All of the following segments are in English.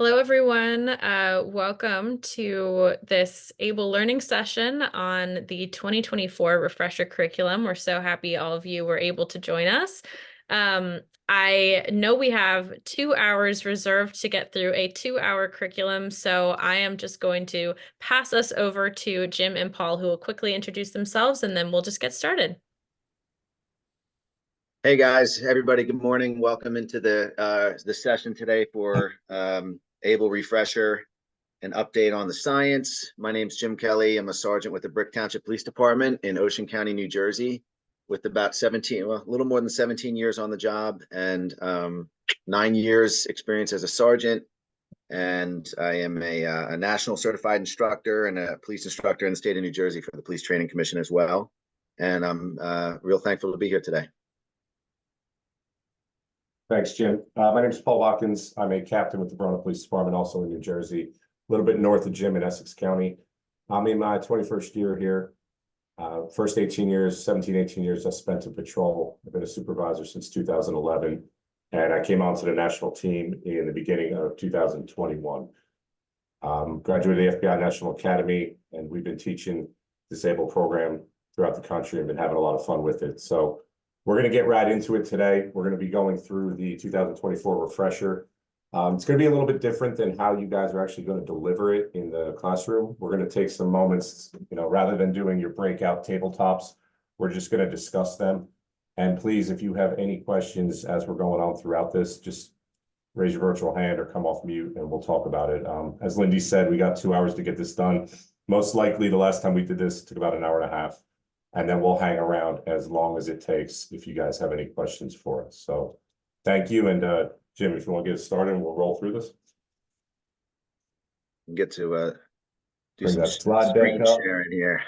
Hello, everyone. Welcome to this Able Learning session on the 2024 Refresher Curriculum. We're so happy all of you were able to join us. I know we have 2 hours reserved to get through a 2-hour curriculum, so I am just going to pass us over to Jim and Paul, who will quickly introduce themselves, and then we'll just get started. Hey guys, everybody, good morning. Welcome into the session today for Able Refresher, an update on the science. My name's Jim Kelly. I'm a sergeant with the Brick Township Police Department in Ocean County, New Jersey, with about 17, well, a little more than 17 years on the job and 9 years experience as a sergeant. And I am a national certified instructor and a police instructor in the state of New Jersey for the Police Training Commission as well. And I'm real thankful to be here today. Thanks, Jim. My name is Paul Watkins. I'm a captain with the Verona Police Department, also in New Jersey, a little bit north of Jim in Essex County. I'm in my 21st year here. First 18 years, 17, 18 years I spent in patrol. I've been a supervisor since 2011, and I came onto the national team in the beginning of 2021. Graduated the FBI National Academy, and we've been teaching disabled program throughout the country and been having a lot of fun with it. So we're going to get right into it today. We're going to be going through the 2024 refresher. It's going to be a little bit different than how you guys are actually going to deliver it in the classroom. We're going to take some moments, rather than doing your breakout tabletops, we're just going to discuss them. And please, if you have any questions as we're going on throughout this, just raise your virtual hand or come off mute and we'll talk about it. As Lindy said, we got 2 hours to get this done. Most likely the last time we did this took about an hour and a half. And then we'll hang around as long as it takes if you guys have any questions for us. So thank you. And Jim, if you want to get started, we'll roll through this. Get to do Bring some that slide screen deck up. sharing here.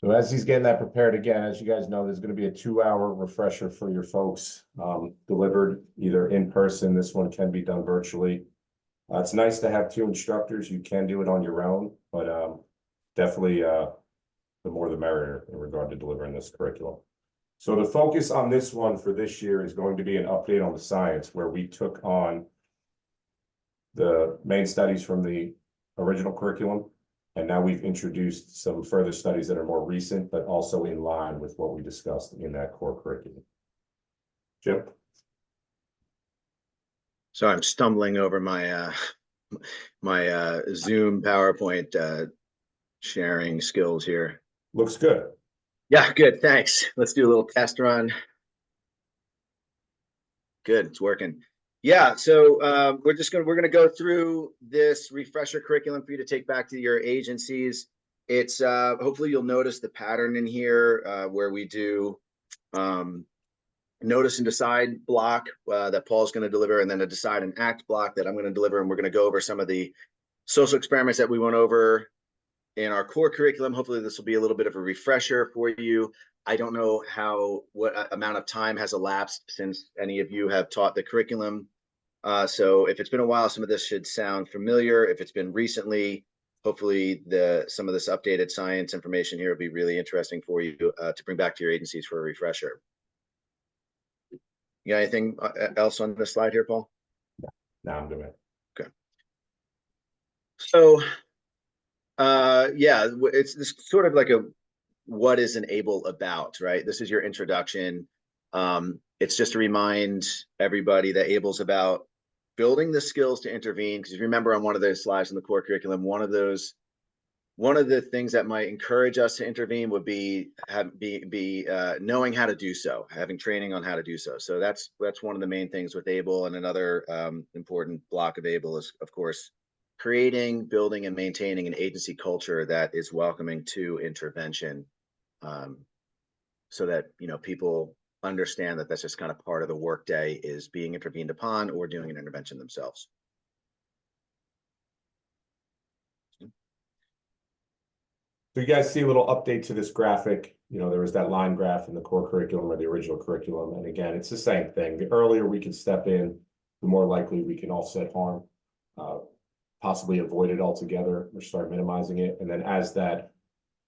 So as he's getting that prepared again, as you guys know, there's going to be a 2-hour refresher for your folks delivered either in person. This one can be done virtually. It's nice to have 2 instructors. You can do it on your own, but definitely the more the merrier in regard to delivering this curriculum. So the focus on this one for this year is going to be an update on the science, where we took on the main studies from the original curriculum. And now we've introduced some further studies that are more recent, but also in line with what we discussed in that core curriculum. Jim? So I'm stumbling over my Zoom PowerPoint sharing skills here. Looks good. Yeah, good. Thanks. Let's do a little test run. Good, it's working. Yeah, so we're gonna go through this refresher curriculum for you to take back to your agencies. It's hopefully you'll notice the pattern in here where we do notice and decide block that Paul's going to deliver, and then a decide and act block that I'm going to deliver, and we're going to go over some of the social experiments that we went over in our core curriculum. Hopefully this will be a little bit of a refresher for you. I don't know what amount of time has elapsed since any of you have taught the curriculum. So if it's been a while, some of this should sound familiar. If it's been recently, hopefully some of this updated science information here will be really interesting for you to bring back to your agencies for a refresher. You got anything else on this slide here, Paul? No, I'm doing it. Okay. So, yeah, it's this sort of like what is an ABLE about, right? This is your introduction. It's just to remind everybody that ABLE's about building the skills to intervene. Because if you remember on one of those slides in the core curriculum, one of the things that might encourage us to intervene would be knowing how to do so, having training on how to do so. So that's one of the main things with ABLE. And another important block of ABLE is, of course, creating, building, and maintaining an agency culture that is welcoming to intervention, so that people understand that that's just kind of part of the workday, is being intervened upon or doing an intervention themselves. So you guys see a little update to this graphic. There was that line graph in the core curriculum or the original curriculum. And again, it's the same thing. The earlier we can step in, the more likely we can offset harm, possibly avoid it altogether or start minimizing it. And then as that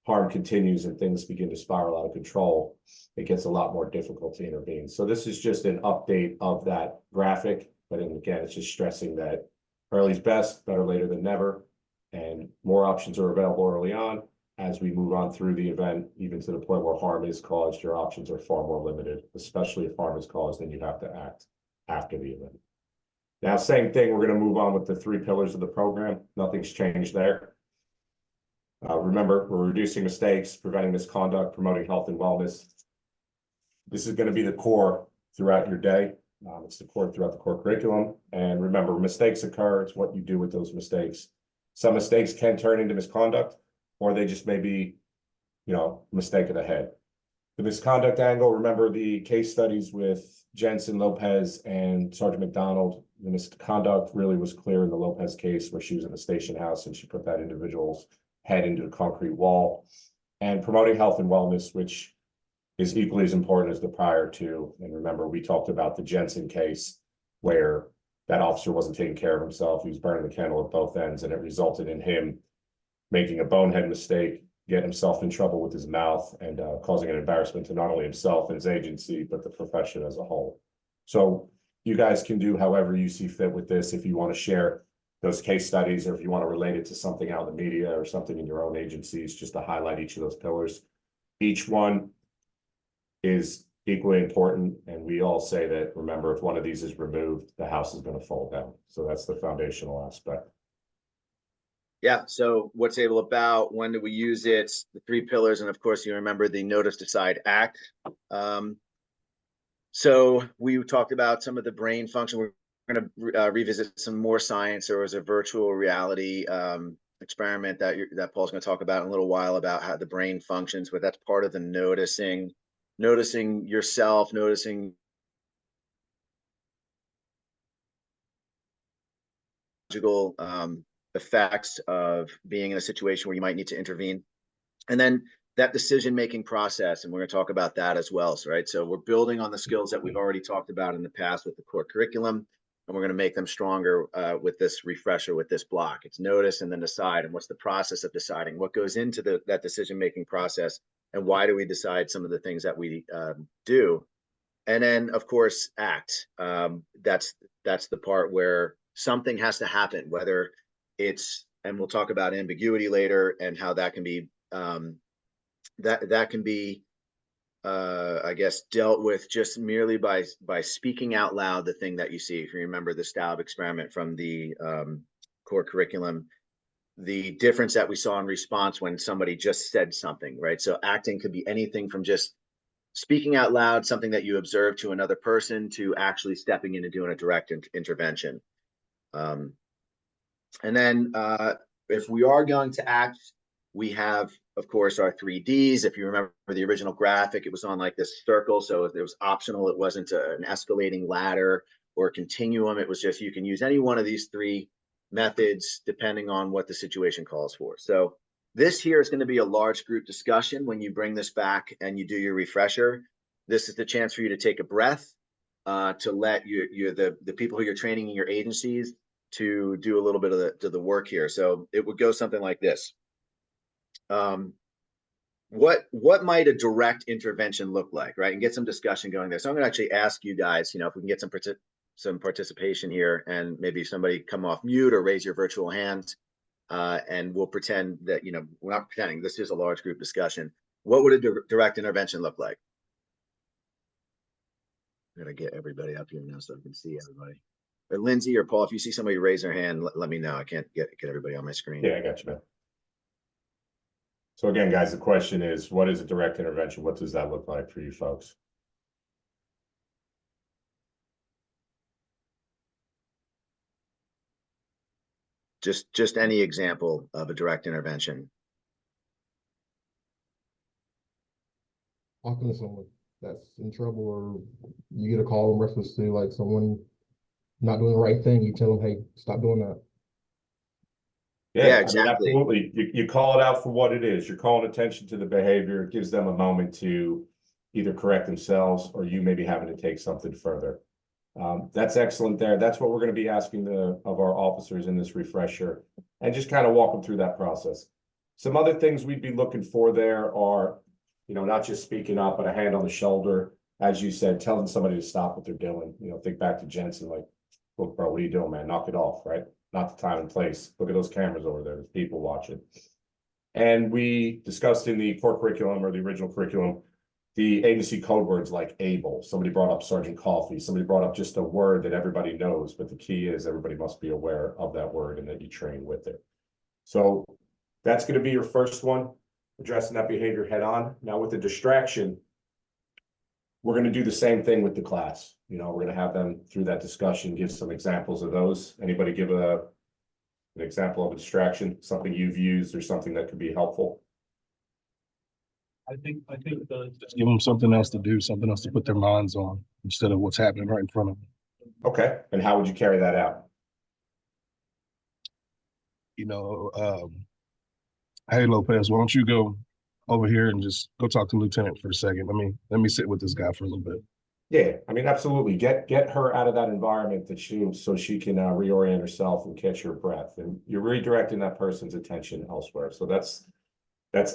harm continues and things begin to spiral out of control, it gets a lot more difficult to intervene. So this is just an update of that graphic, but again, it's just stressing that early's best, better later than never, and more options are available early on. As we move on through the event, even to the point where harm is caused, your options are far more limited, especially if harm is caused, then you have to act after the event. Now, same thing, we're going to move on with the 3 pillars of the program. Nothing's changed there. Remember, we're reducing mistakes, preventing misconduct, promoting health and wellness. This is going to be the core throughout your day. It's the core throughout the core curriculum. And remember, mistakes occur. It's what you do with those mistakes. Some mistakes can turn into misconduct, or they just may be, mistake of the head. The misconduct angle, remember the case studies with Jensen, Lopez, and Sergeant McDonald. The misconduct really was clear in the Lopez case where she was in the station house and she put that individual's head into a concrete wall. And promoting health and wellness, which is equally as important as the prior two. And remember, we talked about the Jensen case where that officer wasn't taking care of himself. He was burning the candle at both ends, and it resulted in him making a bonehead mistake, getting himself in trouble with his mouth, and causing an embarrassment to not only himself and his agency, but the profession as a whole. So you guys can do however you see fit with this. If you want to share those case studies, or if you want to relate it to something out in the media or something in your own agencies, just to highlight each of those pillars. Each one is equally important, and we all say that, remember, if one of these is removed, the house is going to fall down. So that's the foundational aspect. Yeah, so what's ABLE about? When do we use it? The 3 pillars, and of course, you remember the notice, decide, act. So we talked about some of the brain function. We're going to revisit some more science. There was a virtual reality experiment that Paul's going to talk about in a little while about how the brain functions, but that's part of the noticing yourself, noticing effects of being in a situation where you might need to intervene. And then that decision-making process, and we're going to talk about that as well. So, right, so we're building on the skills that we've already talked about in the past with the core curriculum, and we're going to make them stronger with this refresher, with this block. It's notice and then decide, and what's the process of deciding, what goes into that decision-making process, and why do we decide some of the things that we do. And then, of course, act. That's the part where something has to happen, whether it's, and we'll talk about ambiguity later and how that can be I guess, dealt with just merely by speaking out loud the thing that you see. If you remember the Staub experiment from the core curriculum, the difference that we saw in response when somebody just said something, right? So acting could be anything from just speaking out loud something that you observe to another person, to actually stepping in and doing a direct intervention. And then if we are going to act, we have, of course, our 3 Ds. If you remember the original graphic, it was on like this circle. So if it was optional, it wasn't an escalating ladder or a continuum. It was just, you can use any one of these 3 methods depending on what the situation calls for. So this here is going to be a large group discussion when you bring this back and you do your refresher. This is the chance for you to take a breath, to let the people who you're training in your agencies to do a little bit of the work here. So it would go something like this. What might a direct intervention look like, right? And get some discussion going there. So I'm going to actually ask you guys, if we can get some participation here, and maybe somebody come off mute or raise your virtual hand, and we'll pretend that, we're not pretending, this is a large group discussion. What would a direct intervention look like? I'm going to get everybody up here now so I can see everybody. Or Lindsay or Paul, if you see somebody raise their hand, let me know. I can't get everybody on my screen. Yeah, I got you, man. So again, guys, the question is, what is a direct intervention? What does that look like for you folks? Just any example of a direct intervention. Talking to someone that's in trouble, or you get a call in reference to like someone not doing the right thing, you tell them, hey, stop doing that. Yeah, exactly. Absolutely. You call it out for what it is. You're calling attention to the behavior. It gives them a moment to either correct themselves, or you may be having to take something further. That's excellent there. That's what we're going to be asking of our officers in this refresher, and just kind of walk them through that process. Some other things we'd be looking for there are, not just speaking up, but a hand on the shoulder. As you said, telling somebody to stop what they're doing. Think back to Jensen, like, look, bro, what are you doing, man? Knock it off, right? Not the time and place. Look at those cameras over there. There's people watching. And we discussed in the core curriculum or the original curriculum, the agency code words like ABLE. Somebody brought up Sergeant Coffee. Somebody brought up just a word that everybody knows, but the key is everybody must be aware of that word and that you train with it. So that's going to be your first one, addressing that behavior head on. Now with the distraction, we're going to do the same thing with the class. We're going to have them through that discussion, give some examples of those. Anybody give an example of a distraction, something you've used or something that could be helpful? I think just give them something else to do, something else to put their minds on instead of what's happening right in front of them. Okay. And how would you carry that out? Hey Lopez, why don't you go over here and just go talk to Lieutenant for a second? Let me sit with this guy for a little bit. Yeah, absolutely. Get her out of that environment so she can reorient herself and catch her breath. And you're redirecting that person's attention elsewhere. So that's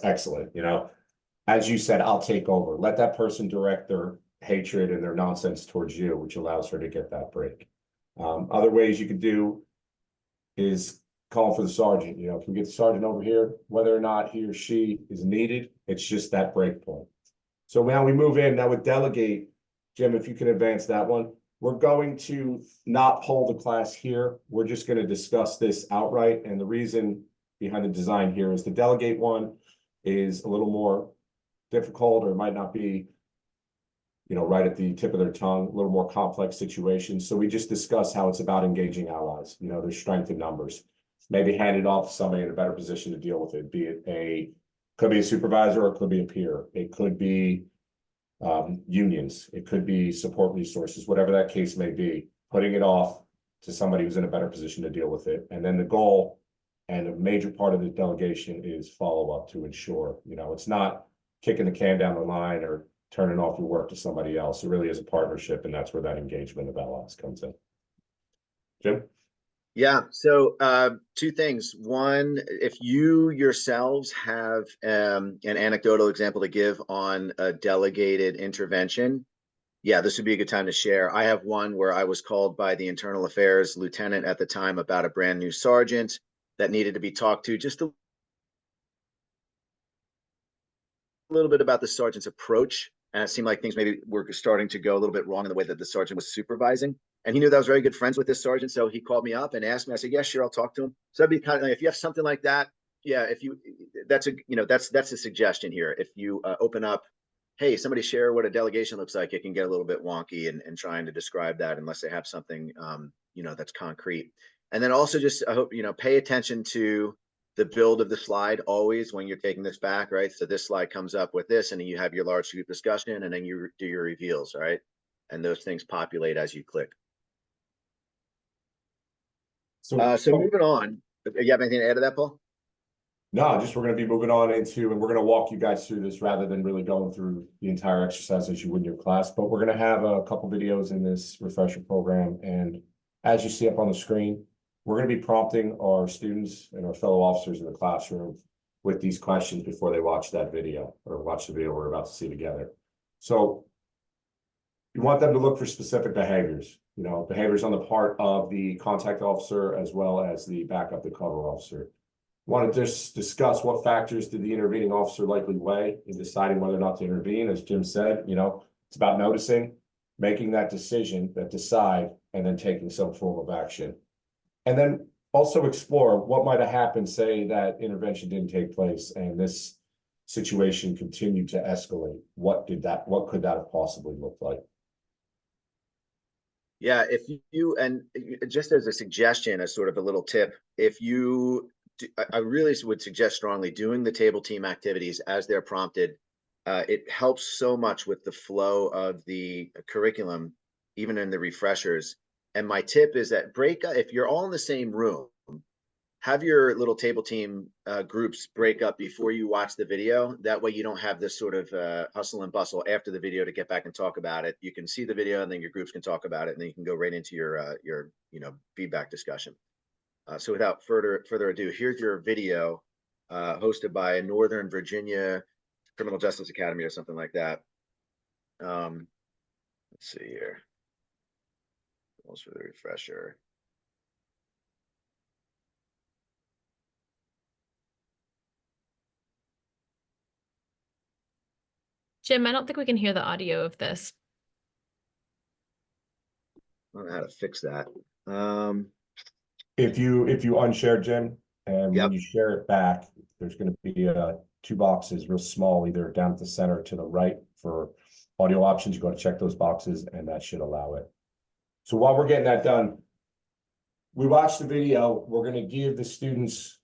excellent. As you said, I'll take over. Let that person direct their hatred and their nonsense towards you, which allows her to get that break. Other ways you could do is call for the sergeant. Can we get the sergeant over here? Whether or not he or she is needed, it's just that break point. So now we move in. Now with delegate, Jim, if you can advance that one. We're going to not poll the class here. We're just going to discuss this outright. And the reason behind the design here is the delegate one is a little more difficult, or it might not be, right at the tip of their tongue, a little more complex situation. So we just discuss how it's about engaging allies, their strength in numbers. Maybe hand it off to somebody in a better position to deal with it, could be a supervisor or it could be a peer. It could be unions. It could be support resources, whatever that case may be, putting it off to somebody who's in a better position to deal with it. And then the goal and a major part of the delegation is follow up to ensure, it's not kicking the can down the line or turning off your work to somebody else. It really is a partnership, and that's where that engagement of allies comes in. Jim? Yeah. So two things. One, if you yourselves have an anecdotal example to give on a delegated intervention, yeah, this would be a good time to share. I have one where I was called by the internal affairs lieutenant at the time about a brand new sergeant that needed to be talked to, just a little bit about the sergeant's approach. And it seemed like things maybe were starting to go a little bit wrong in the way that the sergeant was supervising. And he knew that I was very good friends with this sergeant. So he called me up and asked me. I said, yeah, sure, I'll talk to him. So that'd be kind of like, if you have something like that, yeah, that's a suggestion here. If you open up, hey, somebody share what a delegation looks like, it can get a little bit wonky and trying to describe that unless they have something, that's concrete. And then also just, I hope, pay attention to the build of the slide always when you're taking this back, right? So this slide comes up with this, and then you have your large group discussion, and then you do your reveals, right? And those things populate as you click. So moving on, you have anything to add to that, Paul? No, just we're going to be moving on into, and we're going to walk you guys through this rather than really going through the entire exercise as you would in your class. But we're going to have a couple videos in this refresher program. And as you see up on the screen, we're going to be prompting our students and our fellow officers in the classroom with these questions before they watch that video or watch the video we're about to see together. So you want them to look for specific behaviors, behaviors on the part of the contact officer as well as the backup, the cover officer. Want to just discuss what factors did the intervening officer likely weigh in deciding whether or not to intervene. As Jim said, it's about noticing, making that decision, that decide, and then taking some form of action. And then also explore what might have happened, say that intervention didn't take place and this situation continued to escalate. What could that have possibly looked like? Yeah, if you, and just as a suggestion, as sort of a little tip, I really would suggest strongly doing the table team activities as they're prompted. It helps so much with the flow of the curriculum, even in the refreshers. And my tip is that if you're all in the same room, have your little table team groups break up before you watch the video. That way you don't have this sort of hustle and bustle after the video to get back and talk about it. You can see the video and then your groups can talk about it, and then you can go right into your feedback discussion. So without further ado, here's your video hosted by Northern Virginia Criminal Justice Academy or something like that. Let's see here. Rules for the refresher. Jim, I don't think we can hear the audio of this. I don't know how to fix that. If you unshare, Jim, and Yep. when you share it back, there's going to be two boxes real small, either down at the center or to the right for audio options. You go to check those boxes and that should allow it. So while we're getting that done, we watched the video. We're going to give the students,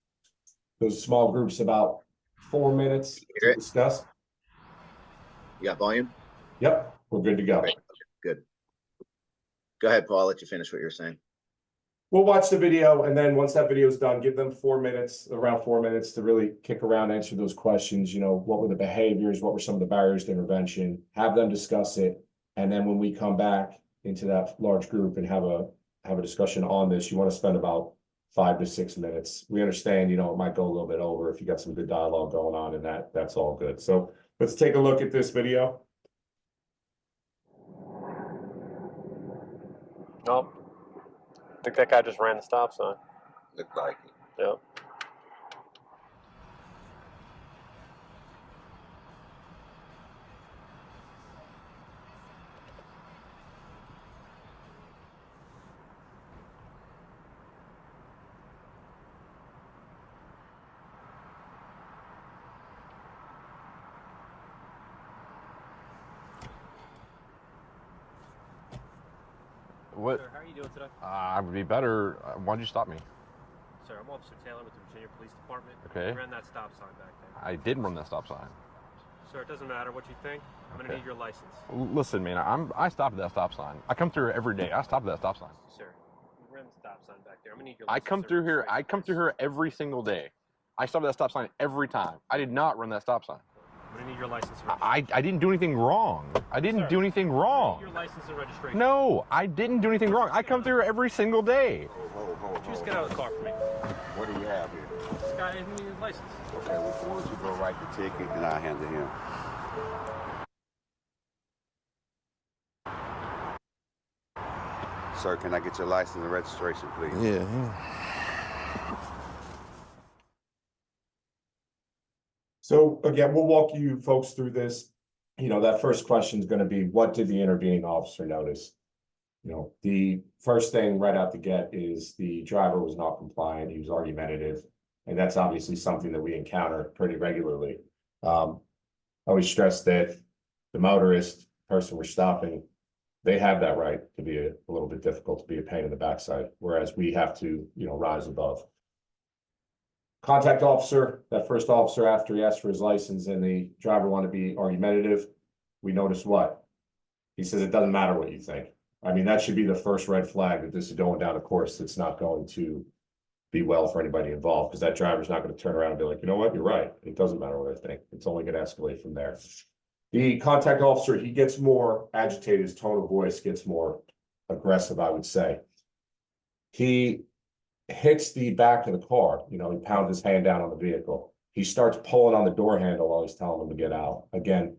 those small groups, about 4 minutes Hear to it? discuss. You got volume? Yep, we're good to go. Great. Good. Go ahead, Paul. I'll let you finish what you're saying. We'll watch the video, and then once that video is done, give them 4 minutes, around 4 minutes, to really kick around, answer those questions. You know, what were the behaviors? What were some of the barriers to intervention? Have them discuss it. And then when we come back into that large group and have a discussion on this, you want to spend about 5 to 6 minutes. We understand, you know, it might go a little bit over if you got some good dialogue going on, and that's all good. So let's take a look at this video. Nope. I think that guy just ran the stop sign. Looked like it. Yep. What? Sir, how are you doing today? I would be better. Why'd you stop me? Sir, I'm Officer Taylor with the Virginia Police Department. Okay. You ran that stop sign back there. I did run that stop sign. Sir, it doesn't matter what you think. I'm gonna Okay. need your license. Listen, man, I stopped at that stop sign. I come through here every day. I stopped at that stop sign. Sir, you ran the stop sign back there. I'm gonna need your I license. come sir, through here. registration, I come through please. here every single day. I stop at that stop sign every time. I did not run that stop sign. I'm gonna need your license. and I didn't do anything wrong. I didn't Sir, do anything I'm gonna wrong. need your license and registration. No, I didn't do anything wrong. I come through here every single day. Hold. Just get out of the car for me. What do you have here? This guy didn't need his license. Okay, well, why don't you go write the ticket and I'll hand it him. Sir, can I get your license and registration, please? So again, we'll walk you folks through this. You know, that first question is going to be, what did the intervening officer notice? You know, the first thing right out the gate is the driver was not compliant. He was argumentative. And that's obviously something that we encounter pretty regularly. I always stress that the motorist, person we're stopping, they have that right to be a little bit difficult, to be a pain in the backside, whereas we have to, you know, rise above. Contact officer, that first officer, after he asked for his license and the driver wanted to be argumentative, we noticed what? He says, it doesn't matter what you think. I mean, that should be the first red flag that this is going down a course that's not going to be well for anybody involved, because that driver's not going to turn around and be like, you know what, you're right. It doesn't matter what I think. It's only going to escalate from there. The contact officer, he gets more agitated. His tone of voice gets more aggressive, I would say. He hits the back of the car. You know, he pounds his hand down on the vehicle. He starts pulling on the door handle while he's telling him to get out. Again,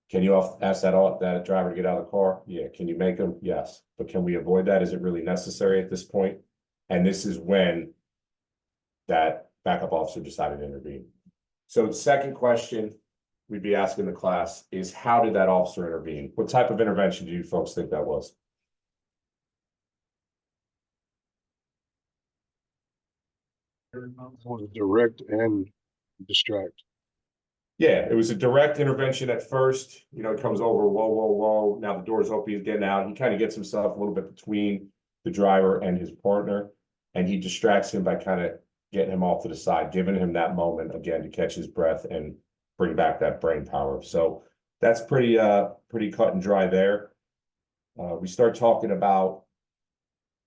can you ask that driver to get out of the car? Yeah. Can you make him? Yes. But can we avoid that? Is it really necessary at this point? And this is when that backup officer decided to intervene. So the second question we'd be asking the class is, how did that officer intervene? What type of intervention do you folks think that was? It was direct and distract. Yeah, it was a direct intervention at first. You know, it comes over, whoa, whoa, whoa. Now the door's open, he's getting out. He kind of gets himself a little bit between the driver and his partner, and he distracts him by kind of getting him off to the side, giving him that moment again to catch his breath and bring back that brain power. So that's pretty cut and dry there. We start talking about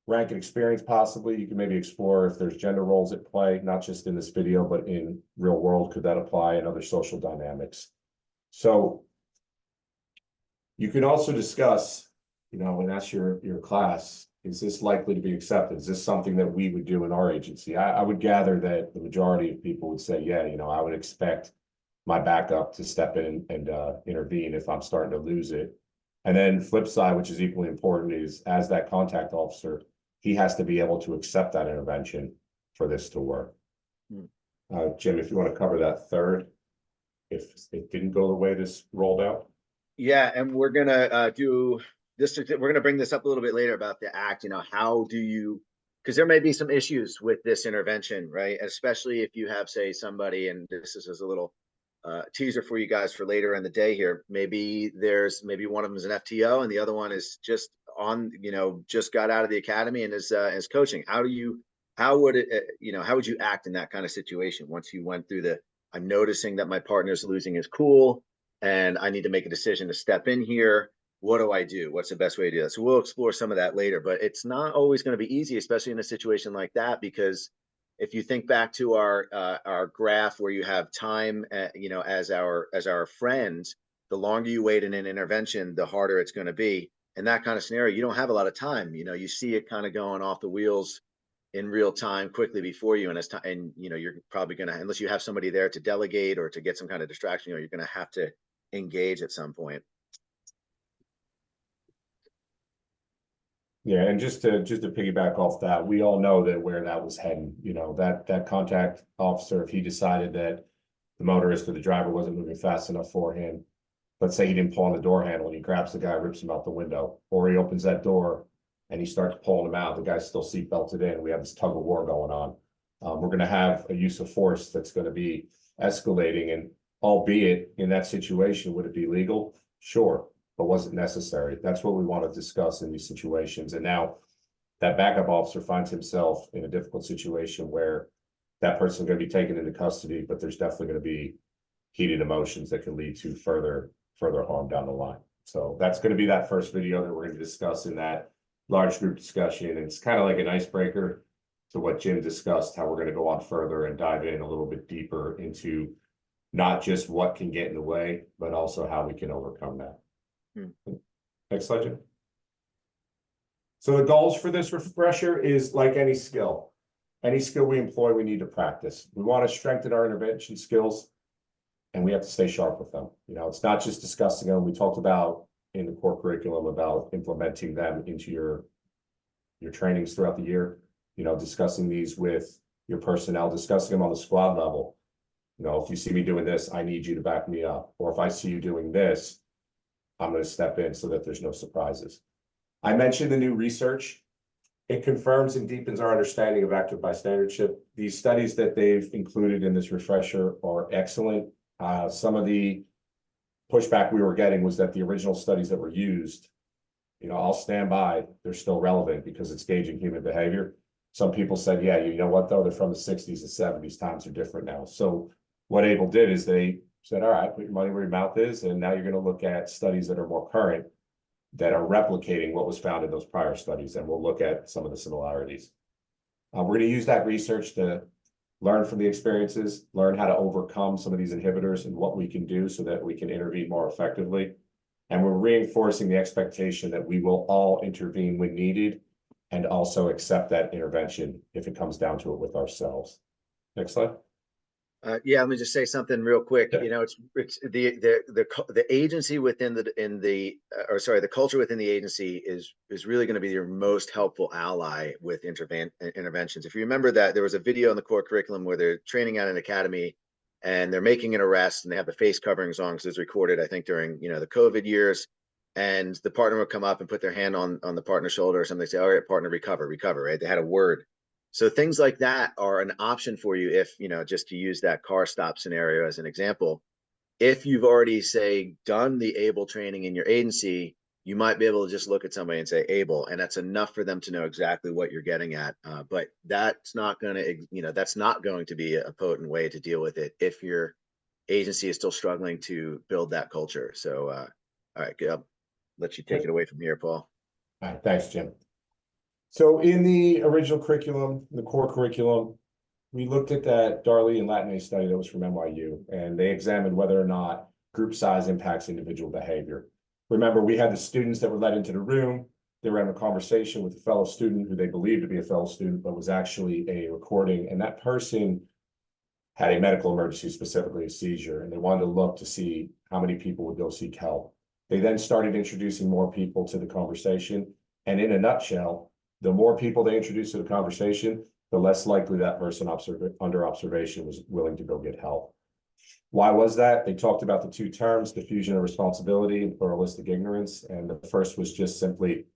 rank and experience. Possibly you can maybe explore if there's gender roles at play, not just in this video, but in real world, could that apply, and other social dynamics. So you can also discuss, you know, and that's your class, is this likely to be accepted? Is this something that we would do in our agency? I would gather that the majority of people would say, yeah, I would expect my backup to step in and intervene if I'm starting to lose it. And then flip side, which is equally important, is as that contact officer, he has to be able to accept that intervention for this to work. Jim, if you want to cover that third, if it didn't go the way this rolled out. Yeah, and we're gonna do this. We're gonna bring this up a little bit later about the act. How do you? Because there may be some issues with this intervention, right? Especially if you have, say, somebody, and this is as a little teaser for you guys for later in the day here. Maybe one of them is an FTO, and the other one is just on, just got out of the academy and is coaching. How would you act in that kind of situation once you went through I'm noticing that my partner's losing his cool and I need to make a decision to step in here. What do I do? What's the best way to do that? So we'll explore some of that later, but it's not always going to be easy, especially in a situation like that, because if you think back to our graph where you have time, as our friend, the longer you wait in an intervention, the harder it's going to be. In that kind of scenario, you don't have a lot of time. You see it kind of going off the wheels in real time quickly before you, and it's time, and you're probably going to, unless you have somebody there to delegate or to get some kind of distraction, you're going to have to engage at some point. Yeah, and just to piggyback off that, we all know that where that was heading, that contact officer, if he decided that the motorist or the driver wasn't moving fast enough for him, let's say he didn't pull on the door handle and he grabs the guy, rips him out the window, or he opens that door and he starts pulling him out, the guy's still seat belted in, we have this tug of war going on. We're going to have a use of force that's going to be escalating, and albeit in that situation, would it be legal? Sure. But was it necessary? That's what we want to discuss in these situations. And now that backup officer finds himself in a difficult situation where that person's going to be taken into custody, but there's definitely going to be heated emotions that can lead to further harm down the line. So that's going to be that first video that we're going to discuss in that large group discussion. And it's kind of like an icebreaker to what Jim discussed, how we're going to go on further and dive in a little bit deeper into not just what can get in the way, but also how we can overcome that. Next slide, Jim. So the goals for this refresher is like any skill. Any skill we employ, we need to practice. We want to strengthen our intervention skills, and we have to stay sharp with them. It's not just discussing them. We talked about in the core curriculum about implementing them into your trainings throughout the year. Discussing these with your personnel, discussing them on the squad level. If you see me doing this, I need you to back me up. Or if I see you doing this, I'm going to step in so that there's no surprises. I mentioned the new research. It confirms and deepens our understanding of active bystandership. These studies that they've included in this refresher are excellent. Some of the pushback we were getting was that the original studies that were used, I'll stand by, they're still relevant because it's gauging human behavior. Some people said, yeah, you know what though, they're from the 60s and 70s, times are different now. So what ABLE did is they said, all right, put your money where your mouth is, and now you're going to look at studies that are more current, that are replicating what was found in those prior studies, and we'll look at some of the similarities. We're going to use that research to learn from the experiences, learn how to overcome some of these inhibitors and what we can do so that we can intervene more effectively. And we're reinforcing the expectation that we will all intervene when needed and also accept that intervention if it comes down to it with ourselves. Next slide. Yeah, let me just say something real quick. Yeah. It's the agency within the culture within the agency is really going to be your most helpful ally with interventions. If you remember that there was a video in the core curriculum where they're training at an academy and they're making an arrest and they have the face coverings on because it's recorded, I think, during the COVID years. And the partner would come up and put their hand on the partner's shoulder or something. They say, all right, partner, recover, right? They had a word. So things like that are an option for you if, just to use that car stop scenario as an example, if you've already, say, done the ABLE training in your agency, you might be able to just look at somebody and say ABLE, and that's enough for them to know exactly what you're getting at. But that's not going to be a potent way to deal with it if your agency is still struggling to build that culture. So, all right, good. I'll let you take it away from here, Paul. All right, thanks, Jim. So in the original curriculum, the core curriculum, we looked at that Darley and Latine study that was from NYU, and they examined whether or not group size impacts individual behavior. Remember, we had the students that were let into the room. they were having a conversation with a fellow student who they believed to be a fellow student, but was actually a recording. And that person had a medical emergency, specifically a seizure, and they wanted to look to see how many people would go seek help. They then started introducing more people to the conversation. And in a nutshell, the more people they introduced to the conversation, the less likely that person under observation was willing to go get help. Why was that? They talked about the two terms, diffusion of responsibility and pluralistic ignorance. And the first was just simply,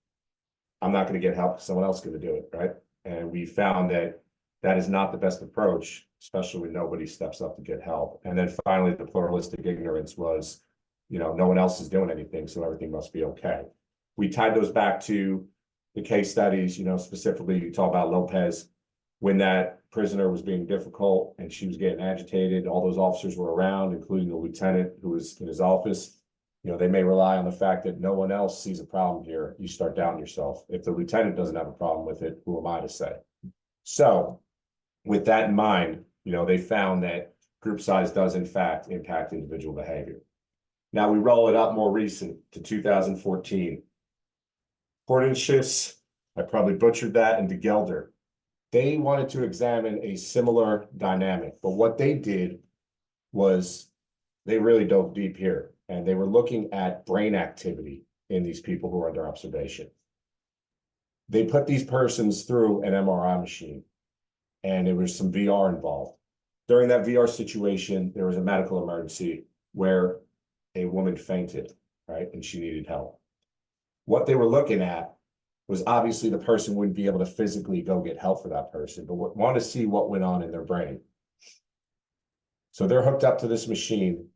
I'm not going to get help, someone else is going to do it, right? And we found that that is not the best approach, especially when nobody steps up to get help. And then finally, the pluralistic ignorance was, no one else is doing anything, so everything must be okay. We tied those back to the case studies, specifically you talk about Lopez, when that prisoner was being difficult and she was getting agitated, all those officers were around, including the lieutenant who was in his office. They may rely on the fact that no one else sees a problem here. You start doubting yourself. If the lieutenant doesn't have a problem with it, who am I to say? So with that in mind, they found that group size does in fact impact individual behavior. Now we roll it up more recent to 2014. Hortensius, I probably butchered that, and de Gelder. They wanted to examine a similar dynamic, but what they did was they really dove deep here, and they were looking at brain activity in these people who are under observation. They put these persons through an MRI machine, and there was some VR involved. During that VR situation, there was a medical emergency where a woman fainted, right? And she needed help. What they were looking at was obviously the person wouldn't be able to physically go get help for that person, but want to see what went on in their brain. So they're hooked up to this machine.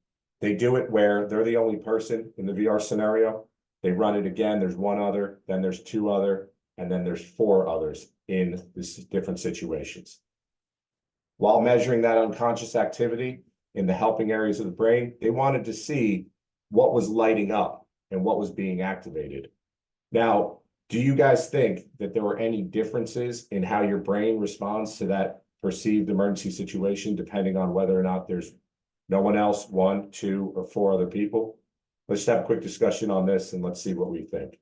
They do it where they're the only person in the VR scenario. They run it again. There's one other, then there's two other, and then there's four others in this different situations. While measuring that unconscious activity in the helping areas of the brain, they wanted to see what was lighting up and what was being activated. Now, do you guys think that there were any differences in how your brain responds to that perceived emergency situation, depending on whether or not there's no one else, one, two, or four other people? Let's just have a quick discussion on this and let's see what we think.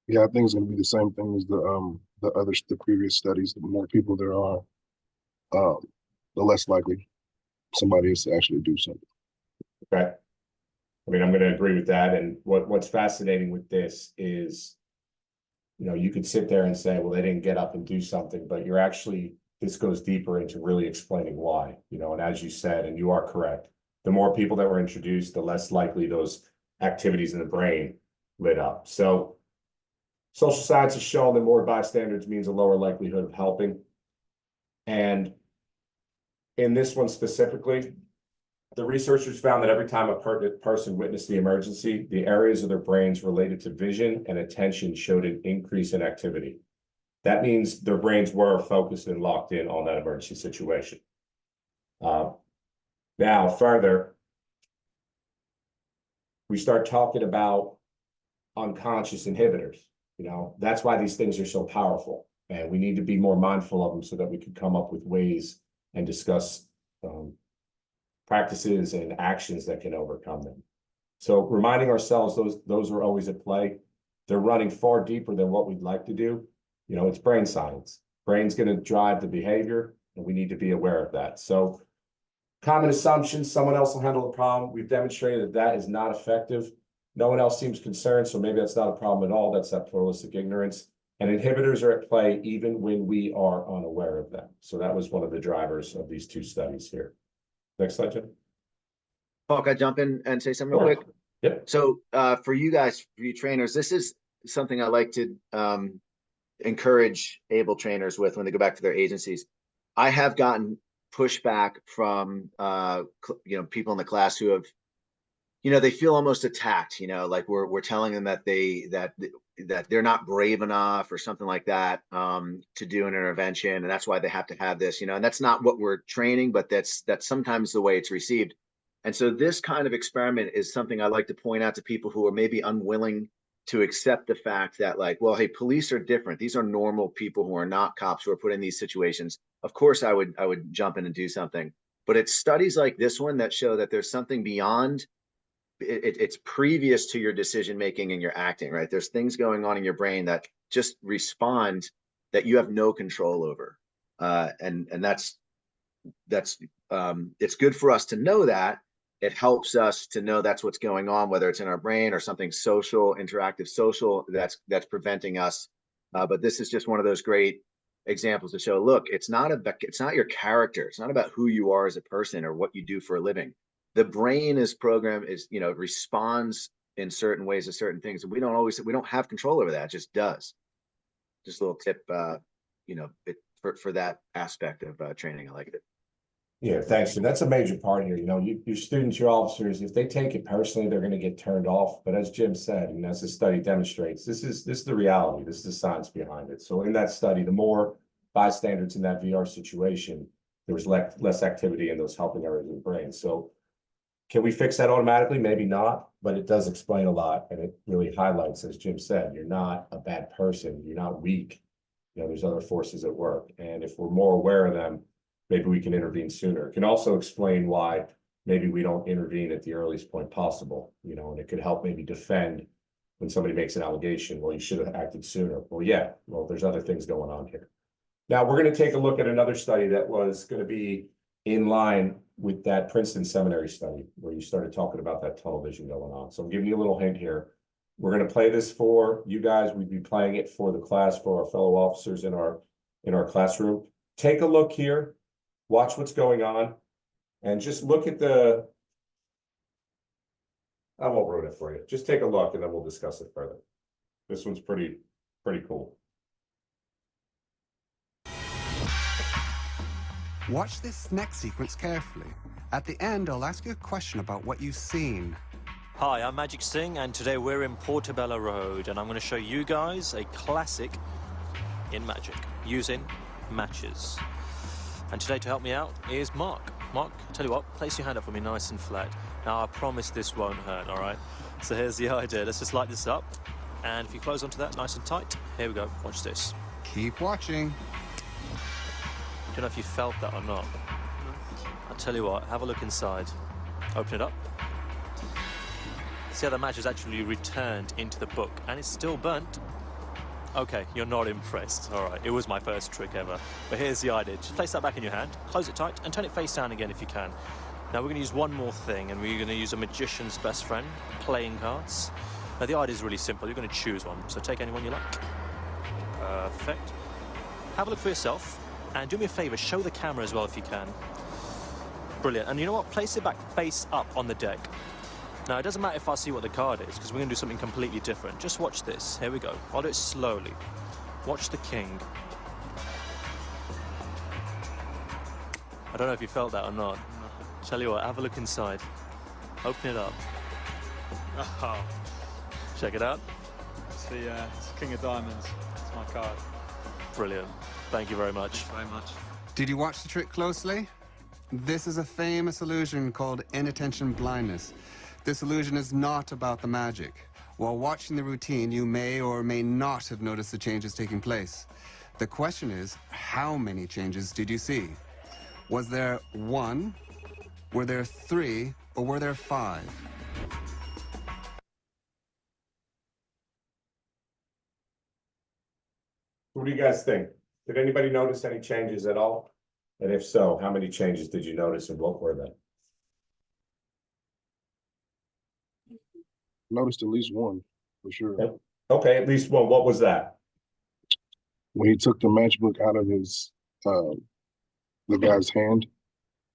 Yeah, I think it's going to be the same thing as the previous studies. The more people there are, the less likely somebody is to actually do something. Okay. I mean, I'm going to agree with that. And what's fascinating with this is, you could sit there and say, well, they didn't get up and do something, but this goes deeper into really explaining why, and as you said, and you are correct, the more people that were introduced, the less likely those activities in the brain lit up. So social science has shown that more bystanders means a lower likelihood of helping. And in this one specifically, the researchers found that every time a person witnessed the emergency, the areas of their brains related to vision and attention showed an increase in activity. That means their brains were focused and locked in on that emergency situation. Now, further, we start talking about unconscious inhibitors. That's why these things are so powerful, and we need to be more mindful of them so that we can come up with ways and discuss practices and actions that can overcome them. So reminding ourselves those are always at play. They're running far deeper than what we'd like to do. It's brain science. Brain's going to drive the behavior, and we need to be aware of that. So common assumptions, someone else will handle the problem. We've demonstrated that is not effective. No one else seems concerned, so maybe that's not a problem at all. That's that pluralistic ignorance. And inhibitors are at play even when we are unaware of them. So that was one of the drivers of these two studies here. Next slide, Jim. Paul, can I jump in and say something real quick? Yep. So for you guys, for you trainers, this is something I like to encourage able trainers with when they go back to their agencies. I have gotten pushback from people in the class who have, they feel almost attacked, like we're telling them that they're not brave enough or something like that to do an intervention, and that's why they have to have this, and that's not what we're training, but that's sometimes the way it's received. And so this kind of experiment is something I like to point out to people who are maybe unwilling to accept the fact that, like, well, hey, police are different. These are normal people who are not cops who are put in these situations. Of course, I would jump in and do something. but it's studies like this one that show that there's something beyond it's previous to your decision making and your acting, right? There's things going on in your brain that just respond that you have no control over. And that's it's good for us to know that. It helps us to know that's what's going on, whether it's in our brain or something social, interactive social that's preventing us. But this is just one of those great examples to show, look, it's not your character. It's not about who you are as a person or what you do for a living. The brain is programmed, responds in certain ways to certain things. And we don't have control over that. It just does. Just a little tip, for that aspect of training. I like it. Yeah, thanks. And that's a major part here. Your students, your officers, if they take it personally, they're going to get turned off. But as Jim said, and as the study demonstrates, this is the reality. This is the science behind it. So in that study, the more bystanders in that VR situation, there was less activity in those helping areas of the brain. So can we fix that automatically? Maybe not, but it does explain a lot. And it really highlights, as Jim said, you're not a bad person. You're not weak. There's other forces at work. And if we're more aware of them, maybe we can intervene sooner. It can also explain why maybe we don't intervene at the earliest point possible, and it could help maybe defend when somebody makes an allegation. Well, you should have acted sooner. Well, there's other things going on here. Now we're going to take a look at another study that was going to be in line with that Princeton seminary study where you started talking about that tunnel vision going on. So I'm giving you a little hint here. We're going to play this for you guys. We'd be playing it for the class, for our fellow officers in our classroom. Take a look here. Watch what's going on, and just look at I won't ruin it for you. Just take a look, and then we'll discuss it further. This one's pretty cool. Watch this next sequence carefully. At the end, I'll ask you a question about what you've seen. Hi, I'm Magic Singh, and today we're in Portobello Road, and I'm going to show you guys a classic in magic, using matches. And today to help me out is Mark. Mark, tell you what, place your hand up for me nice and flat. Now I promise this won't hurt, all right? So here's the idea. Let's just light this up. And if you close onto that nice and tight, here we go, watch this. Keep watching. Don't know if you felt that or not. I'll tell you what, have a look inside. Open it up. See how the match is actually returned into the book, and it's still burnt. Okay, you're not impressed. All right, it was my first trick ever. But here's the idea. Just place that back in your hand, close it tight, and turn it face down again if you can. Now we're going to use one more thing, and we're going to use a magician's best friend, playing cards. Now the idea is really simple. You're going to choose one, so take anyone you like. Perfect. Have a look for yourself, and do me a favor, show the camera as well if you can. Brilliant. And you know what? Place it back face up on the deck. Now, it doesn't matter if I see what the card is, because we're going to do something completely different. Just watch this. Here we go. I'll do it slowly. Watch the king. I don't know if you felt that or not. Tell you what, have a look inside. Open it up. Oh. Check it out. It's the King of Diamonds. It's my card. Brilliant. Thank you very much. Thanks very much. Did you watch the trick closely? This is a famous illusion called inattention blindness. This illusion is not about the magic. While watching the routine, you may or may not have noticed the changes taking place. The question is, how many changes did you see? Was there 1? Were there 3? Or were there 5? What do you guys think? Did anybody notice any changes at all? And if so, how many changes did you notice, and what were they? Noticed at least one, for sure. Okay, at least one. What was that? When he took the matchbook out of his the guy's hand,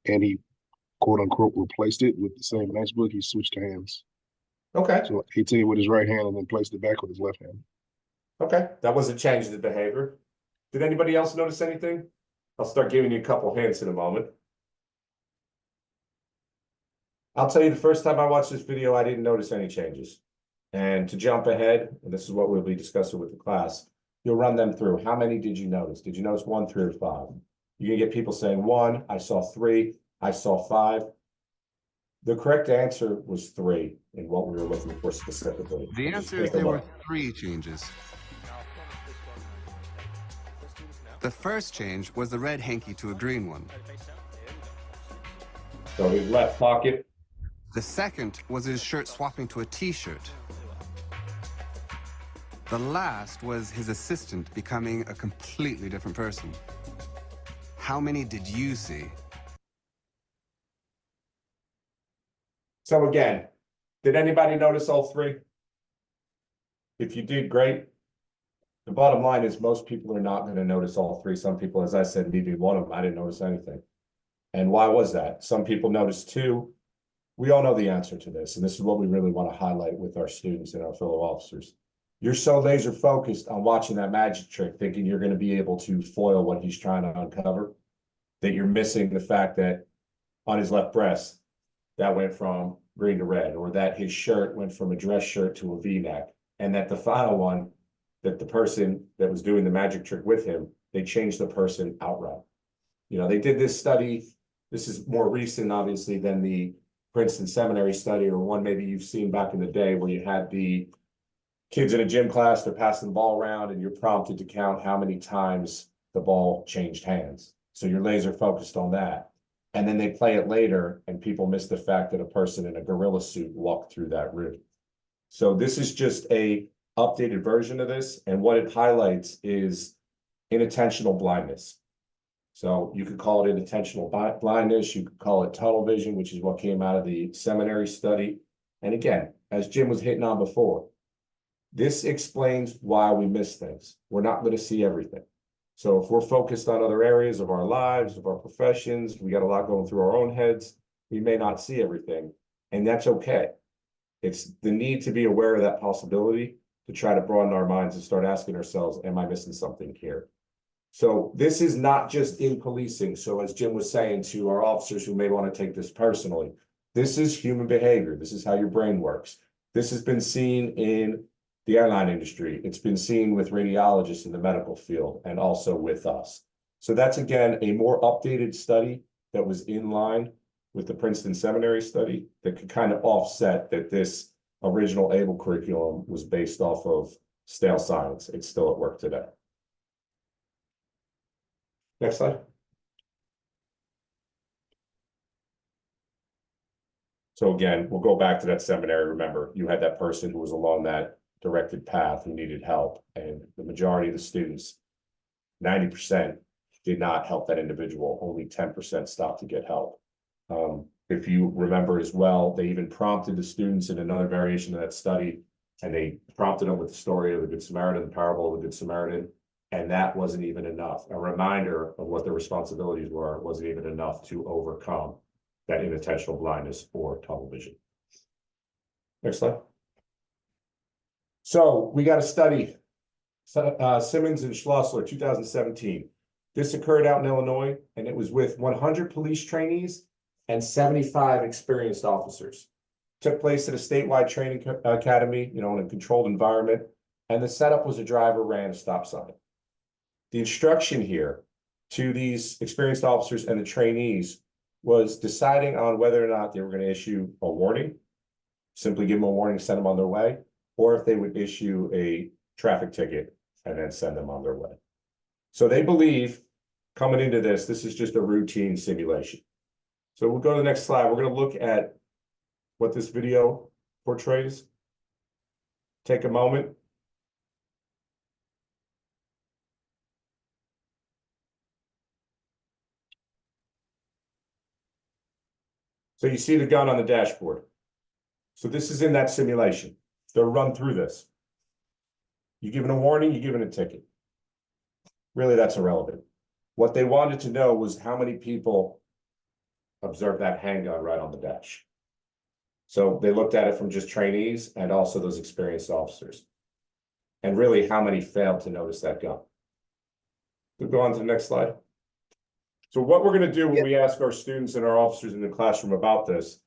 and he quote unquote replaced it with the same matchbook, he switched hands. Okay. So he took it with his right hand and then placed it back with his left hand. Okay, that was a change in the behavior. Did anybody else notice anything? I'll start giving you a couple hints in a moment. I'll tell you, the first time I watched this video, I didn't notice any changes. And to jump ahead, and this is what we'll be discussing with the class, you'll run them through. How many did you notice? Did you notice 1, 3, or 5? You're gonna get people saying 1, I saw 3, I saw 5. The correct answer was 3 in what we were looking for specifically. The answer is there were 3 changes. The first change was the red hanky to a green one. So his left pocket. The second was his shirt swapping to a t-shirt. The last was his assistant becoming a completely different person. How many did you see? So again, did anybody notice all three? If you did, great. The bottom line is most people are not going to notice all three. Some people, as I said, needed one of them. I didn't notice anything. And why was that? Some people noticed two. We all know the answer to this, and this is what we really want to highlight with our students and our fellow officers. You're so laser focused on watching that magic trick, thinking you're going to be able to foil what he's trying to uncover, that you're missing the fact that on his left breast, that went from green to red, or that his shirt went from a dress shirt to a V-neck, and that the final one, that the person that was doing the magic trick with him, they changed the person outright. You know, they did this study. This is more recent, obviously, than the Princeton Seminary study, or one maybe you've seen back in the day where you had the kids in a gym class, they're passing the ball around and you're prompted to count how many times the ball changed hands. So you're laser focused on that. And then they play it later and people miss the fact that a person in a gorilla suit walked through that room. So this is just a updated version of this. And what it highlights is inattentional blindness. So you could call it inattentional blindness. You could call it tunnel vision, which is what came out of the seminary study. And again, as Jim was hitting on before, this explains why we miss things. We're not going to see everything. So if we're focused on other areas of our lives, of our professions, we got a lot going through our own heads, we may not see everything, and that's okay. It's the need to be aware of that possibility to try to broaden our minds and start asking ourselves, am I missing something here? So this is not just in policing. So as Jim was saying to our officers who may want to take this personally, this is human behavior. This is how your brain works. This has been seen in the airline industry. It's been seen with radiologists in the medical field and also with us. So that's, again, a more updated study that was in line with the Princeton Seminary study that could kind of offset that this original ABLE curriculum was based off of stale science. It's still at work today. Next slide. So again, we'll go back to that seminary. Remember, you had that person who was along that directed path who needed help, and the majority of the students, 90%, did not help that individual. Only 10% stopped to get help. If you remember as well, they even prompted the students in another variation of that study, and they prompted them with the story of the Good Samaritan, the parable of the Good Samaritan, and that wasn't even enough. A reminder of what their responsibilities were wasn't even enough to overcome that inattentional blindness or tunnel vision. Next slide. So we got a study, Simmons and Schlossler, 2017. This occurred out in Illinois, and it was with 100 police trainees and 75 experienced officers. Took place at a statewide training academy, you know, in a controlled environment, and the setup was a driver ran a stop sign. The instruction here to these experienced officers and the trainees was deciding on whether or not they were going to issue a warning, simply give them a warning, send them on their way, or if they would issue a traffic ticket and then send them on their way. So they believe coming into this, this is just a routine simulation. So we'll go to the next slide. We're going to look at what this video portrays. Take a moment. So you see the gun on the dashboard. So this is in that simulation. They'll run through this. You're given a warning, you're given a ticket. Really, that's irrelevant. What they wanted to know was how many people observed that handgun right on the dash. So they looked at it from just trainees and also those experienced officers. And really, how many failed to notice that gun? We'll go on to the next slide. So what we're going to do when we ask our students and our officers in the classroom about this,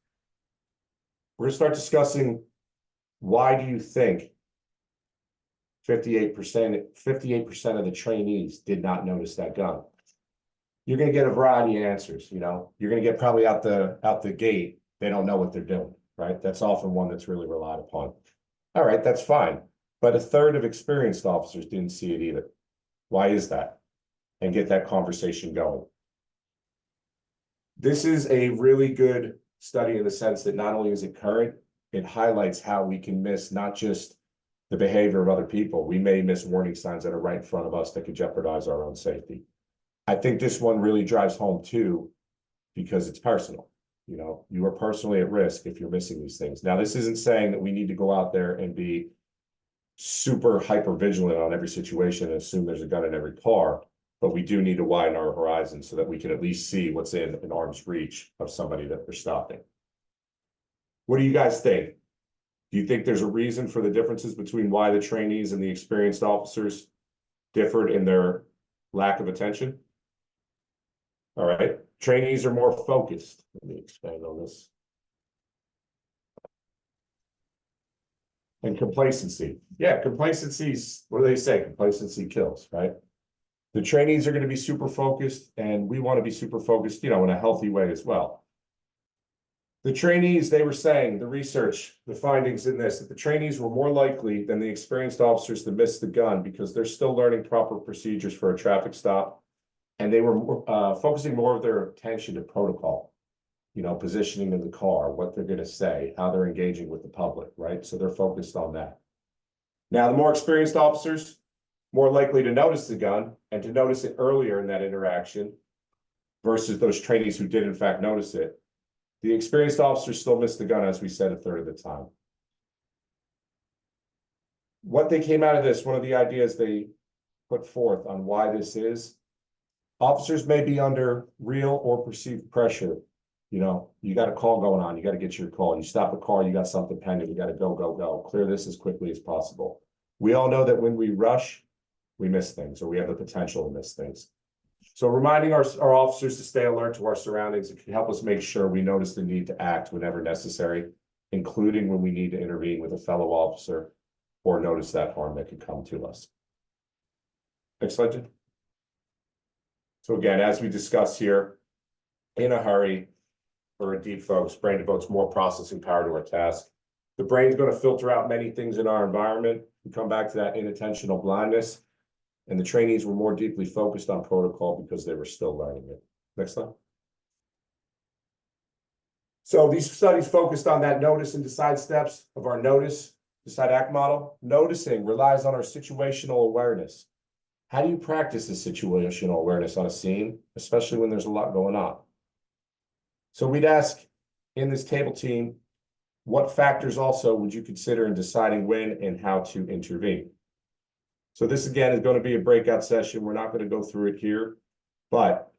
we're going to start discussing, why do you think 58% of the trainees did not notice that gun? You're going to get a variety of answers. You know, you're going to get probably out the gate, they don't know what they're doing, right? That's often one that's really relied upon. All right, that's fine. But a third of experienced officers didn't see it either. Why is that? And get that conversation going. This is a really good study in the sense that not only is it current, it highlights how we can miss not just the behavior of other people. We may miss warning signs that are right in front of us that could jeopardize our own safety. I think this one really drives home too, because it's personal. You know, you are personally at risk if you're missing these things. Now, this isn't saying that we need to go out there and be super hyper vigilant on every situation and assume there's a gun in every car, but we do need to widen our horizon so that we can at least see what's in an arm's reach of somebody that we're stopping. What do you guys think? Do you think there's a reason for the differences between why the trainees and the experienced officers differed in their lack of attention? All right, trainees are more focused. Let me expand on this. And complacency. Yeah, complacency's, what do they say? Complacency kills, right? The trainees are going to be super focused, and we want to be super focused, you know, in a healthy way as well. The trainees, they were saying, the research, the findings in this, that the trainees were more likely than the experienced officers to miss the gun because they're still learning proper procedures for a traffic stop. And they were focusing more of their attention to protocol, you know, positioning in the car, what they're going to say, how they're engaging with the public, right? So they're focused on that. Now, the more experienced officers, more likely to notice the gun and to notice it earlier in that interaction versus those trainees who did in fact notice it. The experienced officers still missed the gun, as we said, a third of the time. What they came out of this, one of the ideas they put forth on why this is, officers may be under real or perceived pressure. You know, you got a call going on, you got to get your call. You stop a car, you got something pending, you got to go. Clear this as quickly as possible. We all know that when we rush, we miss things, or we have the potential to miss things. So reminding our officers to stay alert to our surroundings, it can help us make sure we notice the need to act whenever necessary, including when we need to intervene with a fellow officer or notice that harm that could come to us. Next slide, Jim. So again, as we discussed here, in a hurry or indeed folks, brain devotes more processing power to our task. The brain's going to filter out many things in our environment. We come back to that inattentional blindness. And the trainees were more deeply focused on protocol because they were still learning it. Next slide. So these studies focused on that notice and decide steps of our notice, decide, act model. Noticing relies on our situational awareness. How do you practice this situational awareness on a scene, especially when there's a lot going on? So we'd ask in this table team, what factors also would you consider in deciding when and how to intervene? So this again is going to be a breakout session. We're not going to go through it here, but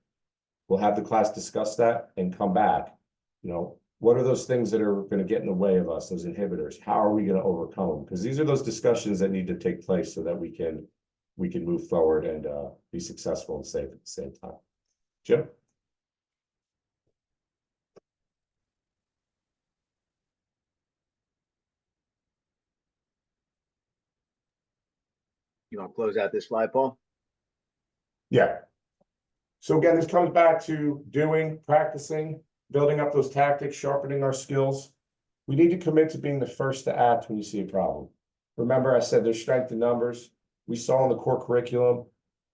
we'll have the class discuss that and come back. You know, what are those things that are going to get in the way of us, those inhibitors? How are we going to overcome them? Because these are those discussions that need to take place so that we can move forward and be successful and safe at the same time. Jim? You want to close out this slide, Paul? Yeah. So again, this comes back to doing, practicing, building up those tactics, sharpening our skills. We need to commit to being the first to act when you see a problem. Remember, I said there's strength in numbers. We saw in the core curriculum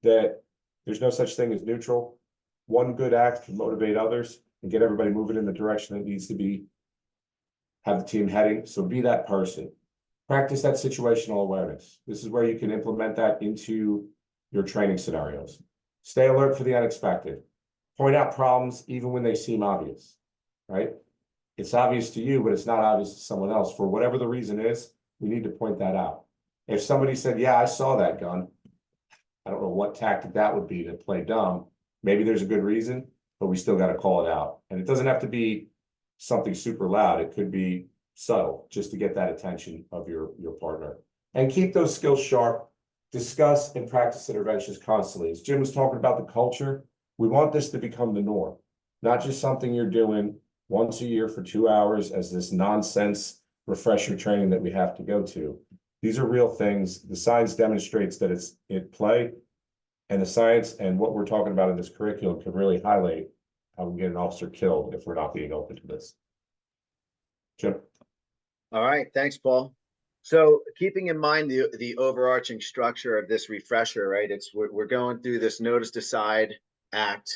that there's no such thing as neutral. One good act can motivate others and get everybody moving in the direction that needs to be, have the team heading. So be that person. Practice that situational awareness. This is where you can implement that into your training scenarios. Stay alert for the unexpected. Point out problems even when they seem obvious, right? It's obvious to you, but it's not obvious to someone else. For whatever the reason is, we need to point that out. If somebody said, yeah, I saw that gun, I don't know what tactic that would be to play dumb. Maybe there's a good reason, but we still got to call it out. And it doesn't have to be something super loud. It could be subtle, just to get that attention of your partner. And keep those skills sharp. Discuss and practice interventions constantly. As Jim was talking about the culture, we want this to become the norm, not just something you're doing once a year for 2 hours as this nonsense refresher training that we have to go to. These are real things. The science demonstrates that it's at play, and the science and what we're talking about in this curriculum can really highlight how we get an officer killed if we're not being open to this. Jim? All right, thanks, Paul. So keeping in mind the overarching structure of this refresher, right? We're going through this notice, decide, act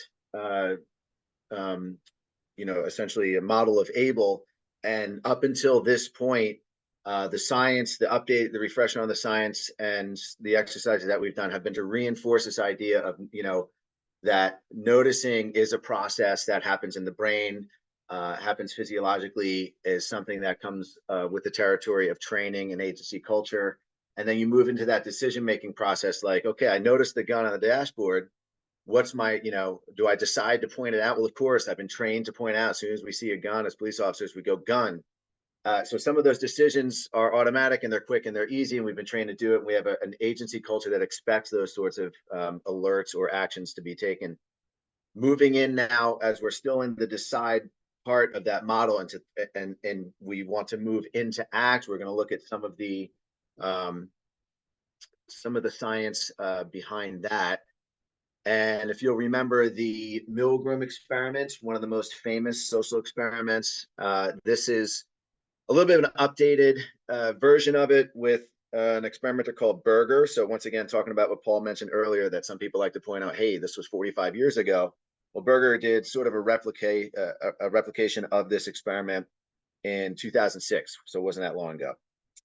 essentially a model of Able. And up until this point, the science, the update, the refresher on the science and the exercises that we've done have been to reinforce this idea of, that noticing is a process that happens in the brain, happens physiologically, is something that comes with the territory of training and agency culture. And then you move into that decision-making process, like, okay, I noticed the gun on the dashboard. What's my, do I decide to point it out? Well, of course, I've been trained to point out as soon as we see a gun as police officers, we go gun. So some of those decisions are automatic and they're quick and they're easy, and we've been trained to do it. And we have an agency culture that expects those sorts of alerts or actions to be taken. Moving in now, as we're still in the decide part of that model, and we want to move into act, we're going to look at some of the science behind that. And if you'll remember the Milgram experiment, one of the most famous social experiments, this is a little bit of an updated version of it with an experimenter called Berger. So once again, talking about what Paul mentioned earlier, that some people like to point out, hey, this was 45 years ago. Well, Berger did sort of a replication of this experiment in 2006. So it wasn't that long ago.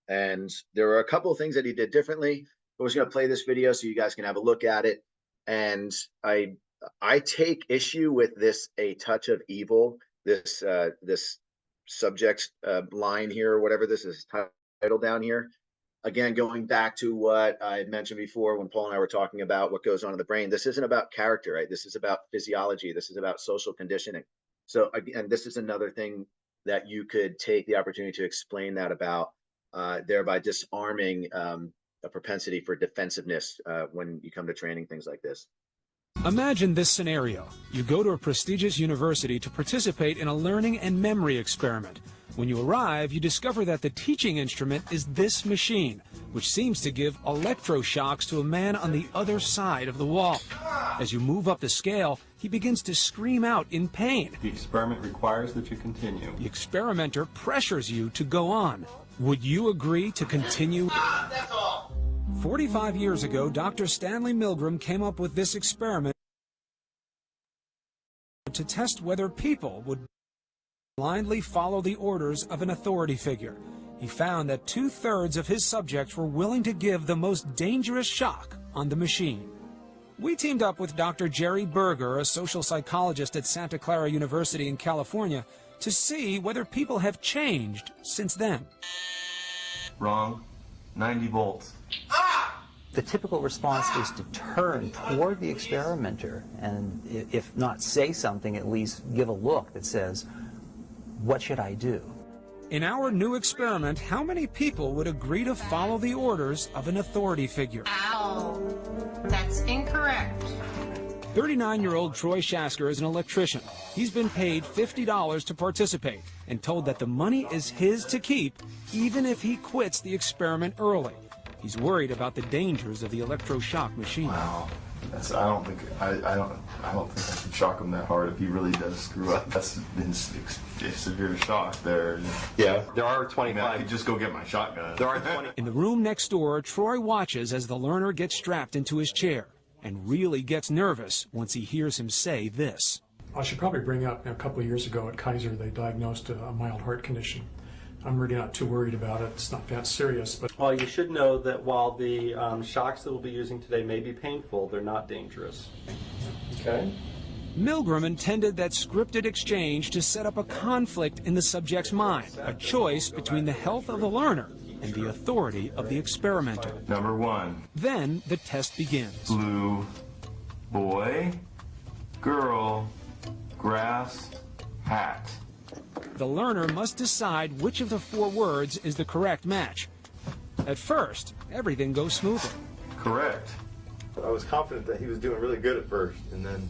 And there were a couple of things that he did differently. I was going to play this video so you guys can have a look at it. And I take issue with this, a touch of evil, this subject line here, or whatever this is title down here. Again, going back to what I had mentioned before when Paul and I were talking about what goes on in the brain, this isn't about character, right? This is about physiology. This is about social conditioning. So again, this is another thing that you could take the opportunity to explain that about, thereby disarming a propensity for defensiveness when you come to training things like this. Imagine this scenario. You go to a prestigious university to participate in a learning and memory experiment. When you arrive, you discover that the teaching instrument is this machine, which seems to give electroshocks to a man on the other side of the wall. As you move up the scale, he begins to scream out in pain. The experiment requires that you continue. The experimenter pressures you to go on. Would you agree to continue? 45 years ago, Dr. Stanley Milgram came up with this experiment to test whether people would blindly follow the orders of an authority figure. He found that 2/3 of his subjects were willing to give the most dangerous shock on the machine. We teamed up with Dr. Jerry Berger, a social psychologist at Santa Clara University in California, to see whether people have changed since then. Wrong. 90 volts. The typical response is to turn toward the experimenter and, if not say something, at least give a look that says, what should I do? In our new experiment, how many people would agree to follow the orders of an authority figure? Ow. That's incorrect. 39-year-old Troy Shasker is an electrician. He's been paid $50 to participate and told that the money is his to keep even if he quits the experiment early. He's worried about the dangers of the electroshock machine. Wow. I don't think I can shock him that hard if he really does screw up. That's been a severe shock there. Yeah, there are 25. I could just go get my shotgun. There are 20. In the room next door, Troy watches as the learner gets strapped into his chair and really gets nervous once he hears him say this. I should probably bring up, a couple of years ago at Kaiser, they diagnosed a mild heart condition. I'm really not too worried about it. It's not that serious. But well, you should know that while the shocks that we'll be using today may be painful, they're not dangerous. Okay? Milgram intended that scripted exchange to set up a conflict in the subject's mind, a choice between the health of the learner and the authority of the experimenter. Number 1. Then the test begins. Blue, boy, girl, grass, hat. The learner must decide which of the 4 words is the correct match. At first, everything goes smoothly. Correct. I was confident that he was doing really good at first, and then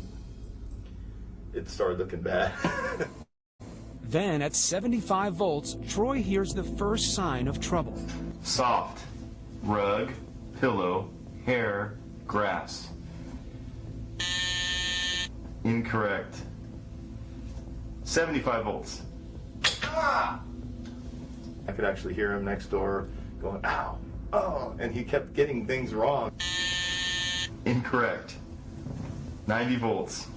it started looking bad. Then, at 75 volts, Troy hears the first sign of trouble. Soft, rug, pillow, hair, grass. Incorrect. 75 volts. I could actually hear him next door going, ow, oh, and he kept getting things wrong. Incorrect. 90 volts.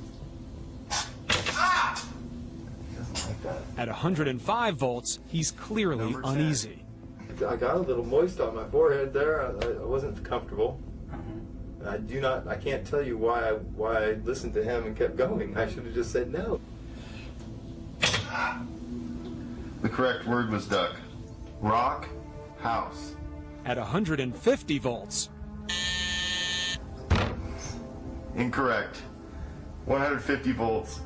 At 105 volts, he's clearly uneasy. I got a little moist on my forehead there. I wasn't comfortable. I can't tell you why I listened to him and kept going. I should have just said no. The correct word was duck. Rock, house. At 150 volts. Incorrect. 150 volts.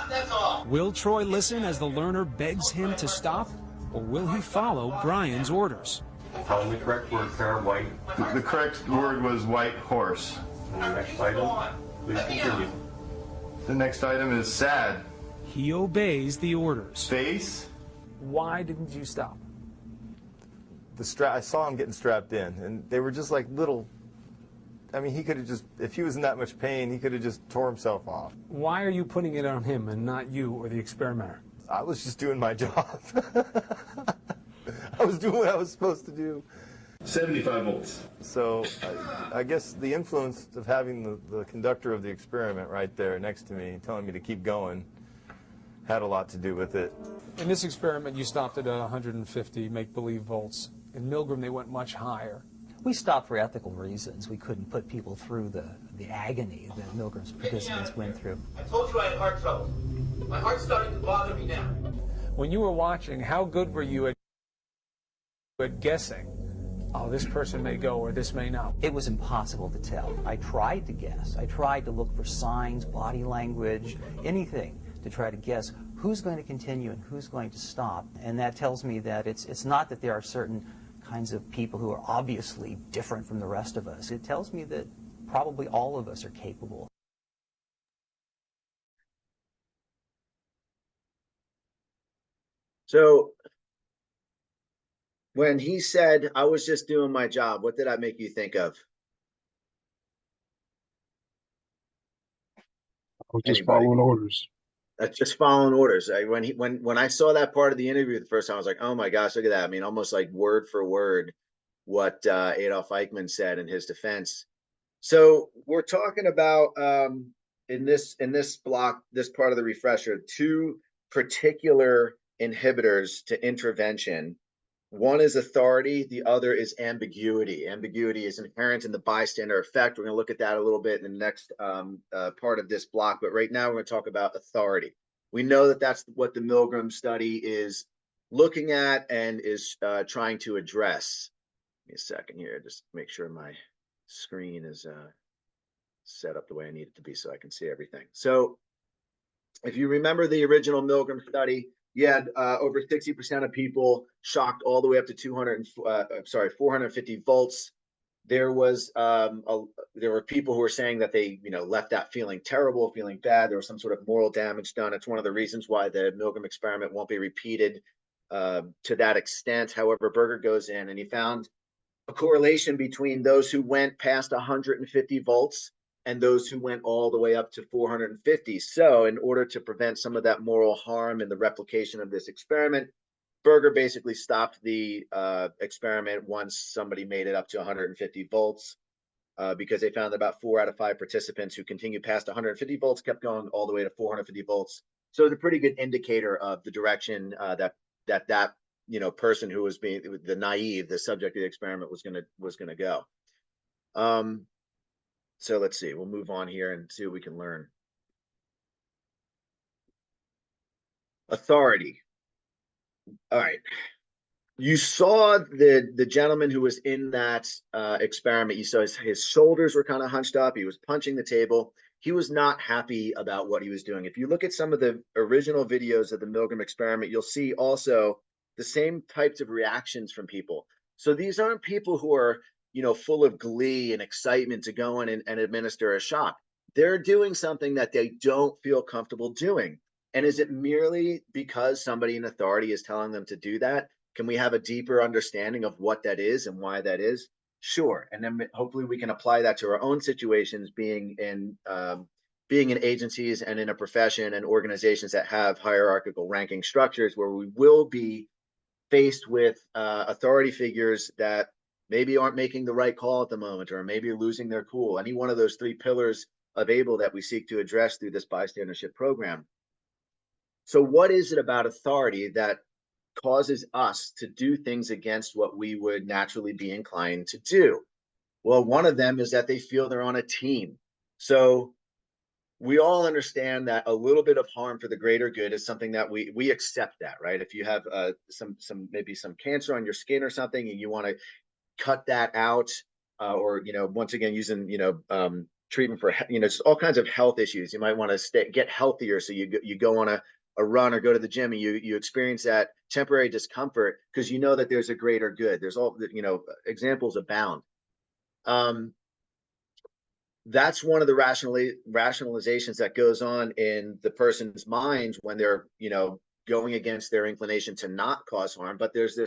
That's all. Will Troy listen as the learner begs him to stop, or will he follow Brian's orders? Tell me the correct word, pair, white. The correct word was white horse. And the next item, please continue. The next item is sad. He obeys the orders. Face. Why didn't you stop? I saw him getting strapped in, and they were just like little. I mean, he could have just, if he was in that much pain, he could have just tore himself off. Why are you putting it on him and not you or the experimenter? I was just doing my job. I was doing what I was supposed to do. 75 volts. So I guess the influence of having the conductor of the experiment right there next to me, telling me to keep going, had a lot to do with it. In this experiment, you stopped at 150 make-believe volts. In Milgram, they went much higher. We stopped for ethical reasons. We couldn't put people through the agony that Milgram's participants went through. I told you I had heart trouble. My heart's starting to bother me now. When you were watching, how good were you at guessing, oh, this person may go or this may not? It was impossible to tell. I tried to guess. I tried to look for signs, body language, anything to try to guess who's going to continue and who's going to stop. And that tells me that it's not that there are certain kinds of people who are obviously different from the rest of us. It tells me that probably all of us are capable. So when he said, I was just doing my job, what did that make you think of? I was just following orders. Just following orders. When I saw that part of the interview the first time, I was like, oh my gosh, look at that. I mean, almost like word for word what Adolf Eichmann said in his defense. So we're talking about in this block, this part of the refresher, two particular inhibitors to intervention. One is authority, the other is ambiguity. Ambiguity is inherent in the bystander effect. We're going to look at that a little bit in the next part of this block, but right now we're going to talk about authority. We know that that's what the Milgram study is looking at and is trying to address. Give me a second here, just make sure my screen is set up the way I need it to be so I can see everything. So if you remember the original Milgram study, you had over 60% of people shocked all the way up to 450 volts. There was there were people who were saying that they left that feeling terrible, feeling bad. There was some sort of moral damage done. It's one of the reasons why the Milgram experiment won't be repeated to that extent. However, Berger goes in and he found a correlation between those who went past 150 volts and those who went all the way up to 450. So in order to prevent some of that moral harm in the replication of this experiment, Berger basically stopped the experiment once somebody made it up to 150 volts because they found that about 4 out of 5 participants who continued past 150 volts kept going all the way to 450 volts. So it's a pretty good indicator of the direction that person who was being the naive, the subject of the experiment was gonna go. So let's see, we'll move on here and see what we can learn. Authority. All right. You saw the gentleman who was in that experiment. You saw his shoulders were kind of hunched up. He was punching the table. He was not happy about what he was doing. If you look at some of the original videos of the Milgram experiment, you'll see also the same types of reactions from people. So these aren't people who are full of glee and excitement to go in and administer a shock. They're doing something that they don't feel comfortable doing. And is it merely because somebody in authority is telling them to do that? Can we have a deeper understanding of what that is and why that is? Sure. And then hopefully we can apply that to our own situations, being in agencies and in a profession and organizations that have hierarchical ranking structures, where we will be faced with authority figures that maybe aren't making the right call at the moment, or maybe losing their cool. Any one of those 3 pillars of ABLE that we seek to address through this bystandership program. So what is it about authority that causes us to do things against what we would naturally be inclined to do? Well, one of them is that they feel they're on a team. So we all understand that a little bit of harm for the greater good is something that we accept that, right? If you have maybe some cancer on your skin or something, and you want to cut that out, or once again using treatment for just all kinds of health issues, you might want to get healthier. So you go on a run or go to the gym, and you experience that temporary discomfort because you know that there's a greater good. There's all examples abound. That's one of the rationalizations that goes on in the person's mind when they're going against their inclination to not cause harm. But there's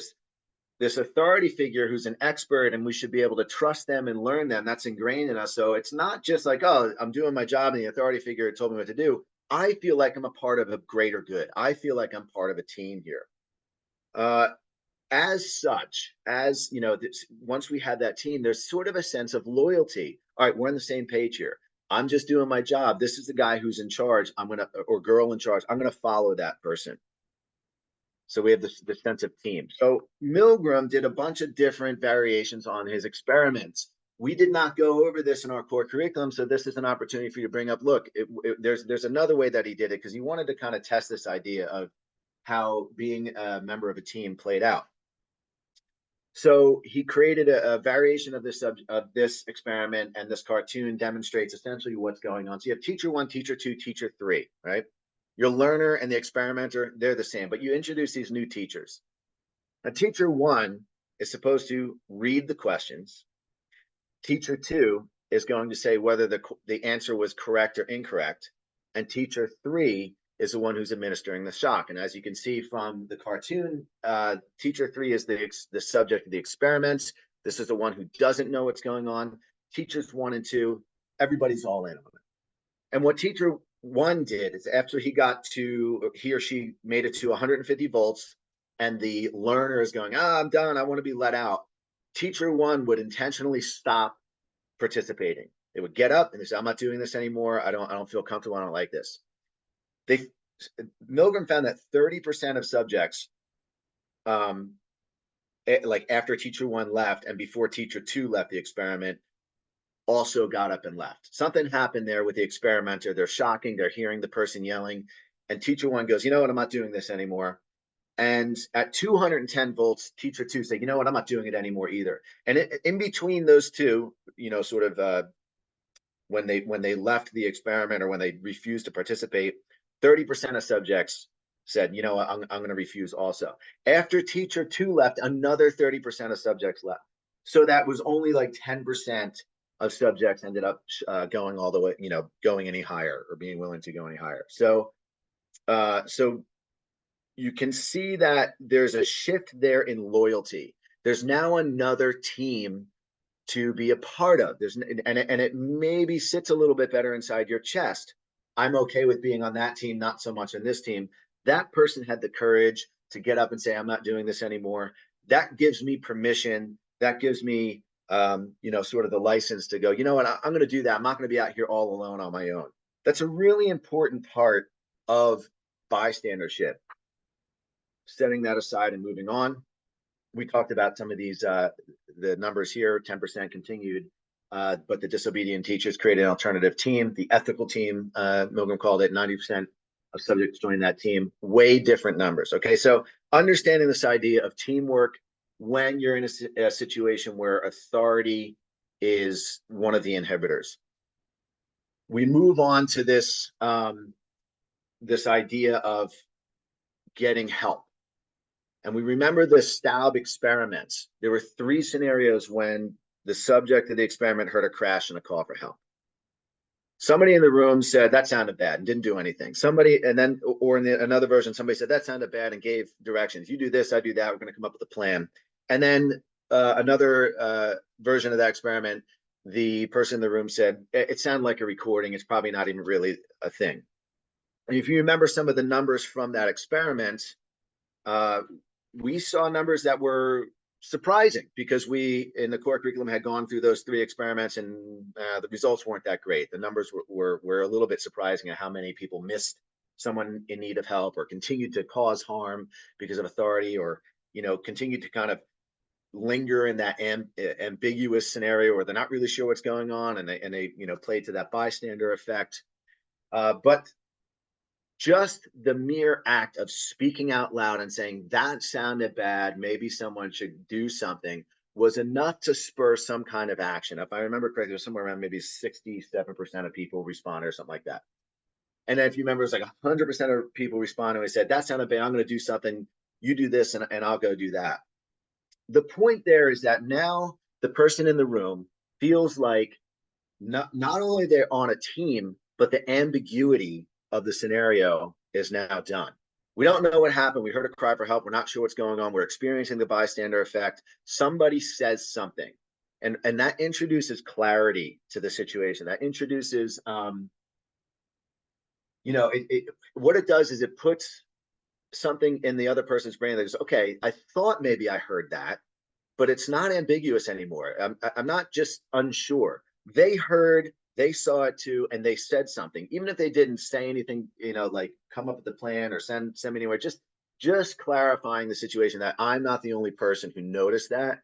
this authority figure who's an expert, and we should be able to trust them and learn them. That's ingrained in us. So it's not just like, oh, I'm doing my job and the authority figure told me what to do. I feel like I'm a part of a greater good. I feel like I'm part of a team here. As such, once we have that team, there's sort of a sense of loyalty. All right, we're on the same page here. I'm just doing my job. This is the guy who's in charge. Or girl in charge. I'm going to follow that person. So we have this sense of team. So Milgram did a bunch of different variations on his experiments. We did not go over this in our core curriculum, so this is an opportunity for you to bring up, look, there's another way that he did it, because he wanted to kind of test this idea of how being a member of a team played out. So he created a variation of this experiment, and this cartoon demonstrates essentially what's going on. So you have teacher 1, teacher 2, teacher 3, right? Your learner and the experimenter, they're the same, but you introduce these new teachers. Now, teacher 1 is supposed to read the questions. Teacher 2 is going to say whether the answer was correct or incorrect. And teacher 3 is the one who's administering the shock. And as you can see from the cartoon, teacher 3 is the subject of the experiments. This is the one who doesn't know what's going on. Teachers 1 and 2, everybody's all in on it. And what teacher 1 did is, after he or she made it to 150 volts, and the learner is going, I'm done, I want to be let out. Teacher 1 would intentionally stop participating. They would get up and they say, I'm not doing this anymore. I don't feel comfortable. I don't like this. Milgram found that 30% of subjects, like after teacher 1 left and before teacher 2 left the experiment, also got up and left. Something happened there with the experimenter. They're shocking. They're hearing the person yelling. And teacher 1 goes, you know what? I'm not doing this anymore. And at 210 volts, teacher 2 said, you know what? I'm not doing it anymore either. And in between those two, when they left the experiment, or when they refused to participate, 30% of subjects said, you know what? I'm going to refuse also. After teacher 2 left, another 30% of subjects left. So that was only like 10% of subjects ended up going all the way, going any higher, or being willing to go any higher. So you can see that there's a shift there in loyalty. There's now another team to be a part of. And it maybe sits a little bit better inside your chest. I'm okay with being on that team, not so much on this team. That person had the courage to get up and say, I'm not doing this anymore. That gives me permission. That gives me, sort of the license to go, you know what, I'm going to do that. I'm not going to be out here all alone on my own. That's a really important part of bystandership. Setting that aside and moving on. We talked about some of these, the numbers here, 10% continued, but the disobedient teachers created an alternative team. The ethical team, Milgram called it, 90% of subjects joined that team. Way different numbers. Okay, so understanding this idea of teamwork when you're in a situation where authority is one of the inhibitors. We move on to this, this idea of getting help. And we remember the Staub experiments. There were 3 scenarios when the subject of the experiment heard a crash and a call for help. Somebody in the room said, that sounded bad, and didn't do anything. Another version, somebody said, that sounded bad, and gave directions. You do this, I do that, we're going to come up with a plan. And then another version of that experiment, the person in the room said, it sounded like a recording. It's probably not even really a thing. And if you remember some of the numbers from that experiment, we saw numbers that were surprising, because we in the core curriculum had gone through those 3 experiments, and the results weren't that great. The numbers were a little bit surprising at how many people missed someone in need of help, or continued to cause harm because of authority, or, you know, continued to kind of linger in that ambiguous scenario where they're not really sure what's going on, and they you know, play to that bystander effect. But just the mere act of speaking out loud and saying that sounded bad, maybe someone should do something, was enough to spur some kind of action. If I remember correctly, it was somewhere around maybe 67% of people responded or something like that. And then if you remember, it was like 100% of people responded and said, that sounded bad, I'm going to do something, you do this, and I'll go do that. The point there is that now the person in the room feels like not only they're on a team, but the ambiguity of the scenario is now done. We don't know what happened. We heard a cry for help. We're not sure what's going on. We're experiencing the bystander effect. Somebody says something, and that introduces clarity to the situation. That introduces, you know, what it does is it puts something in the other person's brain that goes, okay, I thought maybe I heard that, but it's not ambiguous anymore. I'm not just unsure. They heard, they saw it too, and they said something. Even if they didn't say anything, you know, like come up with a plan or send me anywhere, just clarifying the situation that I'm not the only person who noticed that.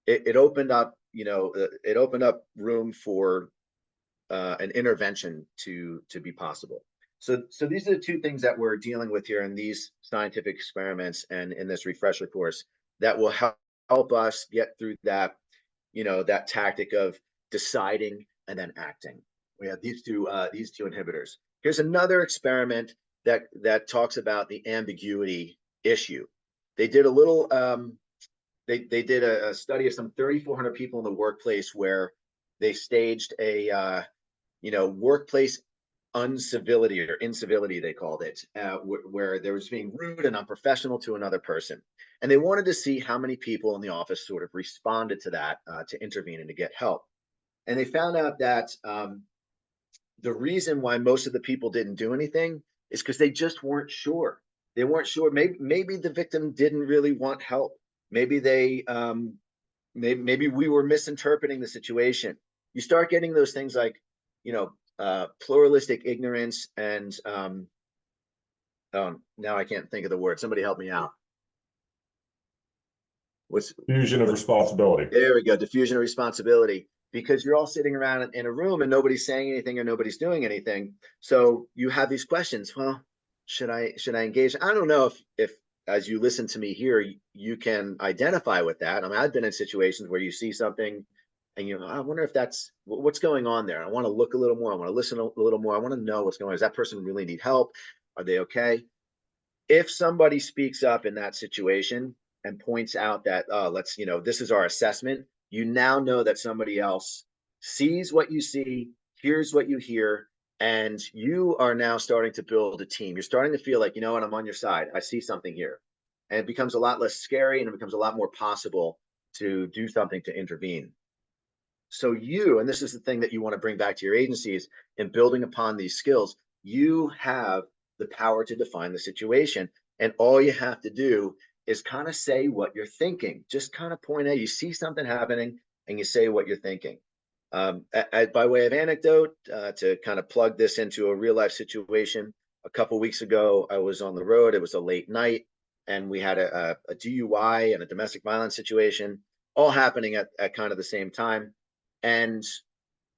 It opened up, you know, it opened up room for an intervention to be possible. So these are the two things that we're dealing with here in these scientific experiments and in this refresher course that will help us get through that, you know, that tactic of deciding and then acting. We have these two inhibitors. Here's another experiment that talks about the ambiguity issue. They did a little, they did a study of some 3,400 people in the workplace where they staged a, you know, workplace uncivility or incivility, they called it, where there was being rude and unprofessional to another person. And they wanted to see how many people in the office sort of responded to that, to intervene and to get help. And they found out that the reason why most of the people didn't do anything is because they just weren't sure. They weren't sure. Maybe the victim didn't really want help. Maybe they, maybe we were misinterpreting the situation. You start getting those things like, you know, pluralistic ignorance and now I can't think of the word. Somebody help me out. What's diffusion of responsibility? There we go. Diffusion of responsibility, because you're all sitting around in a room and nobody's saying anything or nobody's doing anything. So you have these questions. Well, should I engage? I don't know if as you listen to me here, you can identify with that. I mean, I've been in situations where you see something and you know, I wonder if that's what's going on there. I want to look a little more. I want to listen a little more. I want to know what's going on. Does that person really need help? Are they okay? If somebody speaks up in that situation and points out that, let's, you know, this is our assessment, you now know that somebody else sees what you see, hears what you hear, and you are now starting to build a team. You're starting to feel like, you know what, I'm on your side. I see something here. And it becomes a lot less scary and it becomes a lot more possible to do something to intervene. So you, and this is the thing that you want to bring back to your agencies in building upon these skills, you have the power to define the situation. And all you have to do is kind of say what you're thinking. Just kind of point out, you see something happening and you say what you're thinking. By way of anecdote, to kind of plug this into a real life situation, a couple of weeks ago, I was on the road. It was a late night and we had a DUI and a domestic violence situation all happening at kind of the same time. And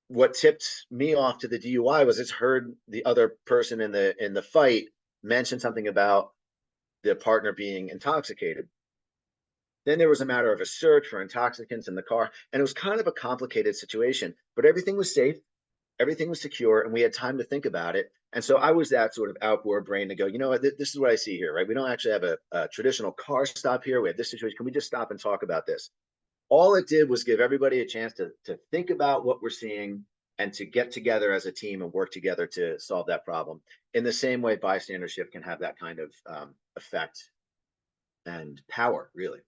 what tipped me off to the DUI was it's heard the other person in the fight mention something about the partner being intoxicated. Then there was a matter of a search for intoxicants in the car, and it was kind of a complicated situation, but everything was safe, everything was secure, and we had time to think about it. And so I was that sort of outboard brain to go, you know what, this is what I see here, right? We don't actually have a traditional car stop here. We have this situation. Can we just stop and talk about this? All it did was give everybody a chance to think about what we're seeing and to get together as a team and work together to solve that problem. In the same way, bystandership can have that kind of effect and power, really.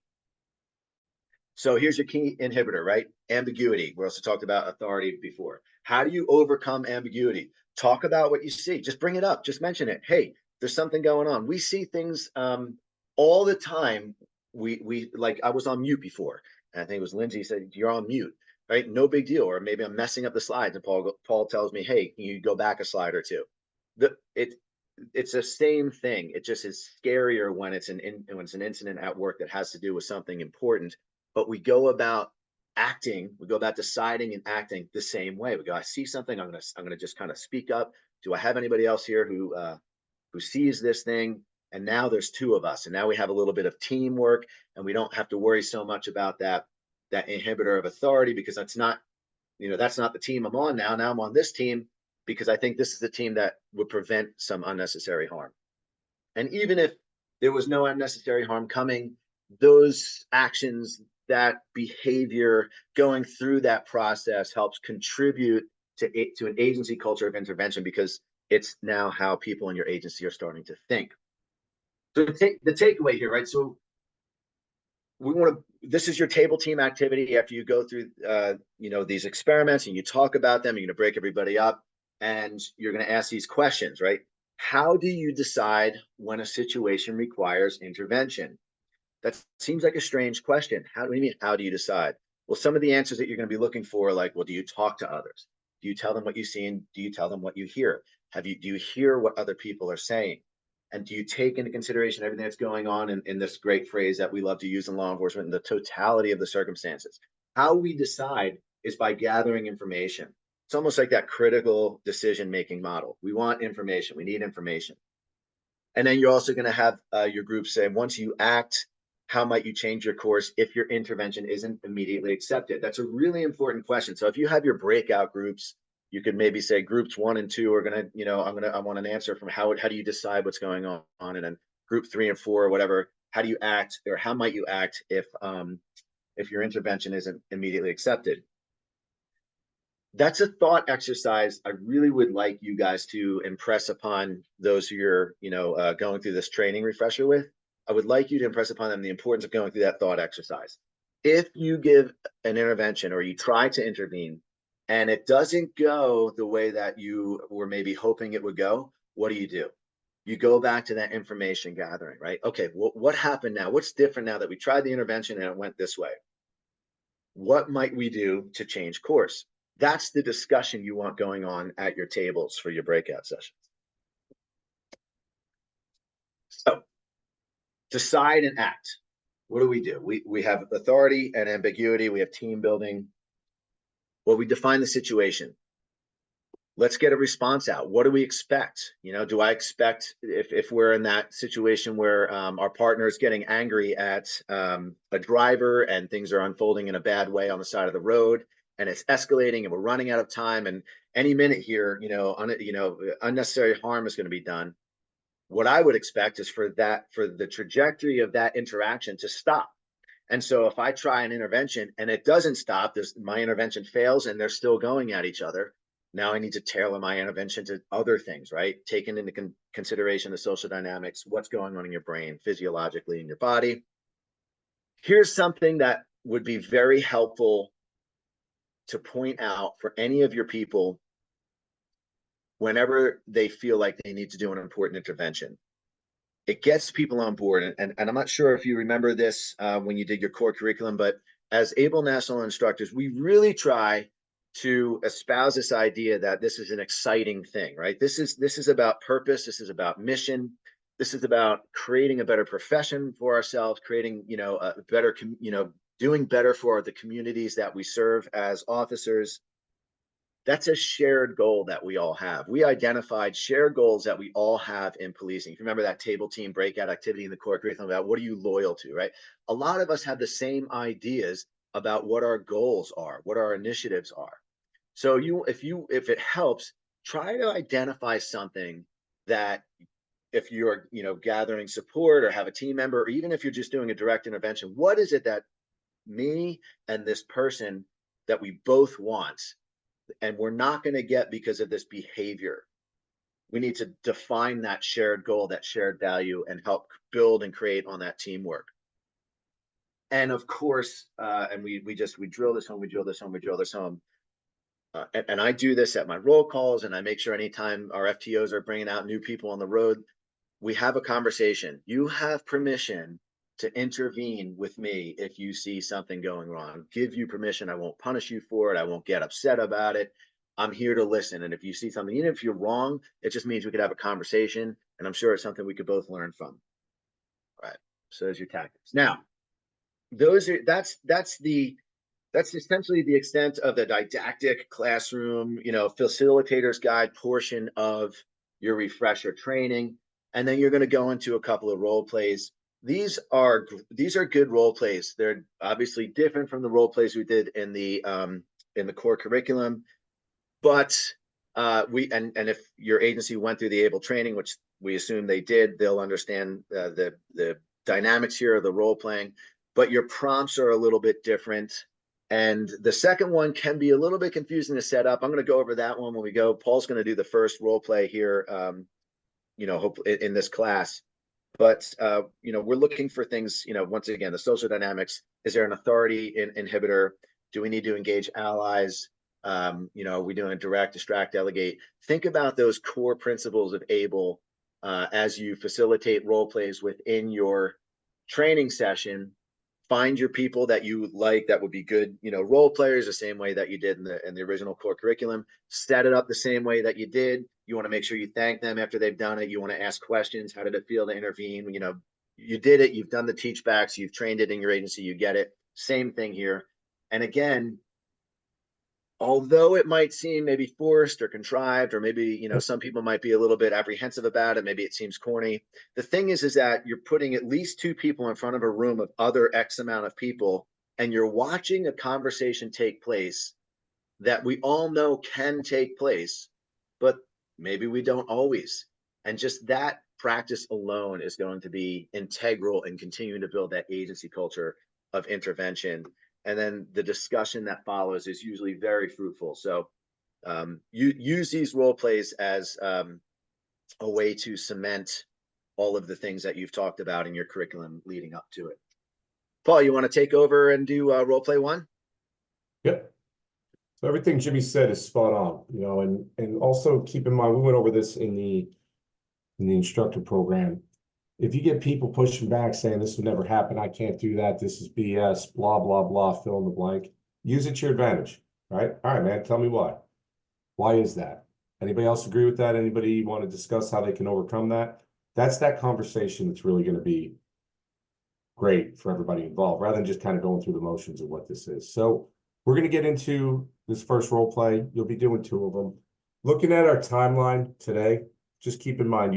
So here's your key inhibitor, right? Ambiguity. We also talked about authority before. How do you overcome ambiguity? Talk about what you see. Just bring it up. Just mention it. Hey, there's something going on. We see things all the time. We like, I was on mute before. And I think it was Lindsay said, you're on mute, right? No big deal. Or maybe I'm messing up the slides and Paul tells me, hey, can you go back a slide or two? it's the same thing. It just is scarier when it's when it's an incident at work that has to do with something important. But we go about deciding and acting the same way. We go, I see something, I'm gonna just kind of speak up. Do I have anybody else here who sees this thing? And now there's two of us, and now we have a little bit of teamwork, and we don't have to worry so much about that inhibitor of authority, because that's not the team I'm on now. Now I'm on this team because I think this is the team that would prevent some unnecessary harm. And even if there was no unnecessary harm coming, those actions, that behavior, going through that process helps contribute to an agency culture of intervention, because it's now how people in your agency are starting to think. So the takeaway here, right? So this is your table team activity. After you go through, these experiments and you talk about them, you're going to break everybody up and you're going to ask these questions, right? How do you decide when a situation requires intervention? That seems like a strange question. How do you mean, how do you decide? Well, some of the answers that you're going to be looking for are like, well, do you talk to others? Do you tell them what you see, and do you tell them what you hear? Do you hear what other people are saying? And do you take into consideration everything that's going on in this great phrase that we love to use in law enforcement, the totality of the circumstances? How we decide is by gathering information. It's almost like that critical decision-making model. We want information. We need information. And then you're also going to have your group say, once you act, how might you change your course if your intervention isn't immediately accepted? That's a really important question. So if you have your breakout groups, you could maybe say groups 1 and 2 are going to, I want an answer from how do you decide what's going on? And then group 3 and 4 or whatever, how do you act, or how might you act if your intervention isn't immediately accepted? That's a thought exercise I really would like you guys to impress upon those who you're, going through this training refresher with. I would like you to impress upon them the importance of going through that thought exercise. If you give an intervention or you try to intervene and it doesn't go the way that you were maybe hoping it would go, what do? You go back to that information gathering, right? Okay, what happened now? What's different now that we tried the intervention and it went this way? What might we do to change course? That's the discussion you want going on at your tables for your breakout sessions. So, decide and act. What do? We have authority and ambiguity. We have team building. Well, we define the situation. Let's get a response out. What do we expect? Do I expect if we're in that situation where our partner is getting angry at a driver and things are unfolding in a bad way on the side of the road, and it's escalating and we're running out of time, and any minute here, unnecessary harm is going to be done. What I would expect is for the trajectory of that interaction to stop. And so if I try an intervention and it doesn't stop, my intervention fails and they're still going at each other, now I need to tailor my intervention to other things, right? Taking into consideration the social dynamics, what's going on in your brain, physiologically in your body. Here's something that would be very helpful to point out for any of your people whenever they feel like they need to do an important intervention. It gets people on board. And I'm not sure if you remember this when you did your core curriculum, but as ABLE National instructors, we really try to espouse this idea that this is an exciting thing, right? This is about purpose. This is about mission. This is about creating a better profession for ourselves, creating, a better, doing better for the communities that we serve as officers. That's a shared goal that we all have. We identified shared goals that we all have in policing. If you remember that table team breakout activity in the core curriculum about what are you loyal to, right? A lot of us have the same ideas about what our goals are, what our initiatives are. So if it helps, try to identify something that if you're, gathering support or have a team member, or even if you're just doing a direct intervention, what is it that me and this person that we both want, and we're not going to get because of this behavior? We need to define that shared goal, that shared value, and help build and create on that teamwork. And of course, and we drill this home, and I do this at my roll calls, and I make sure anytime our FTOs are bringing out new people on the road, we have a conversation. You have permission to intervene with me if you see something going wrong. I'll give you permission. I won't punish you for it. I won't get upset about it. I'm here to listen. And if you see something, even if you're wrong, it just means we could have a conversation And I'm sure it's something we could both learn from. All right. So there's your tactics. Now, that's essentially the extent of the didactic classroom, facilitator's guide portion of your refresher training. And then you're going to go into a couple of role plays. These are good role plays. They're obviously different from the role plays we did in the core curriculum, but if your agency went through the ABLE training, which we assume they did, they'll understand the dynamics here of the role playing. But your prompts are a little bit different. And the second one can be a little bit confusing to set up. I'm going to go over that one when we go. Paul's going to do the first role play here, hopefully in this class. But, we're looking for things, once again, the social dynamics. Is there an authority inhibitor? Do we need to engage allies? Are we doing direct, distract, delegate? Think about those core principles of ABLE as you facilitate role plays within your training session. Find your people that you like that would be good, role players, the same way that you did in the original core curriculum. Set it up the same way that you did. You want to make sure you thank them after they've done it. You want to ask questions. How did it feel to intervene? You did it. You've done the teach backs. You've trained it in your agency. You get it. Same thing here. And again, although it might seem maybe forced or contrived, or maybe, some people might be a little bit apprehensive about it. Maybe it seems corny. The thing is that you're putting at least 2 people in front of a room of other X amount of people, and you're watching a conversation take place that we all know can take place, but maybe we don't always. And just that practice alone is going to be integral in continuing to build that agency culture of intervention. And then the discussion that follows is usually very fruitful. So you use these role plays as a way to cement all of the things that you've talked about in your curriculum leading up to it. Paul, you want to take over and do role play 1? Yep. So everything Jimmy said is spot on, and also keep in mind, we went over this in the instructor program. If you get people pushing back saying this would never happen, I can't do that, this is BS, blah, blah, blah, fill in the blank, use it to your advantage, right? All right, man, tell me why. Why is that? Anybody else agree with that? Anybody want to discuss how they can overcome that? That's that conversation that's really going to be great for everybody involved, rather than just kind of going through the motions of what this is. So we're going to get into this first role play. You'll be doing 2 of them. Looking at our timeline today, just keep in mind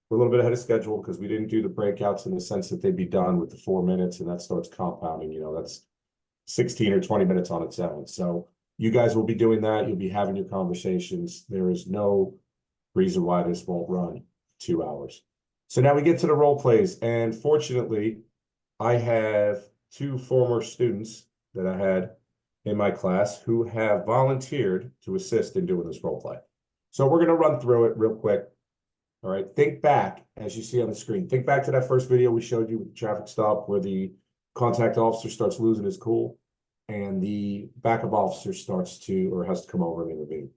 we're a little bit ahead of schedule because we didn't do the breakouts in the sense that they'd be done with the 4 minutes, and that starts compounding. That's 16 or 20 minutes on its own. So you guys will be doing that. You'll be having your conversations. There is no reason why this won't run 2 hours. So now we get to the role plays, and fortunately, I have 2 former students that I had in my class who have volunteered to assist in doing this role play. So we're going to run through it real quick. All right, think back, as you see on the screen, think back to that first video we showed you with the traffic stop where the contact officer starts losing his cool and the backup officer starts to, or has to come over and intervene.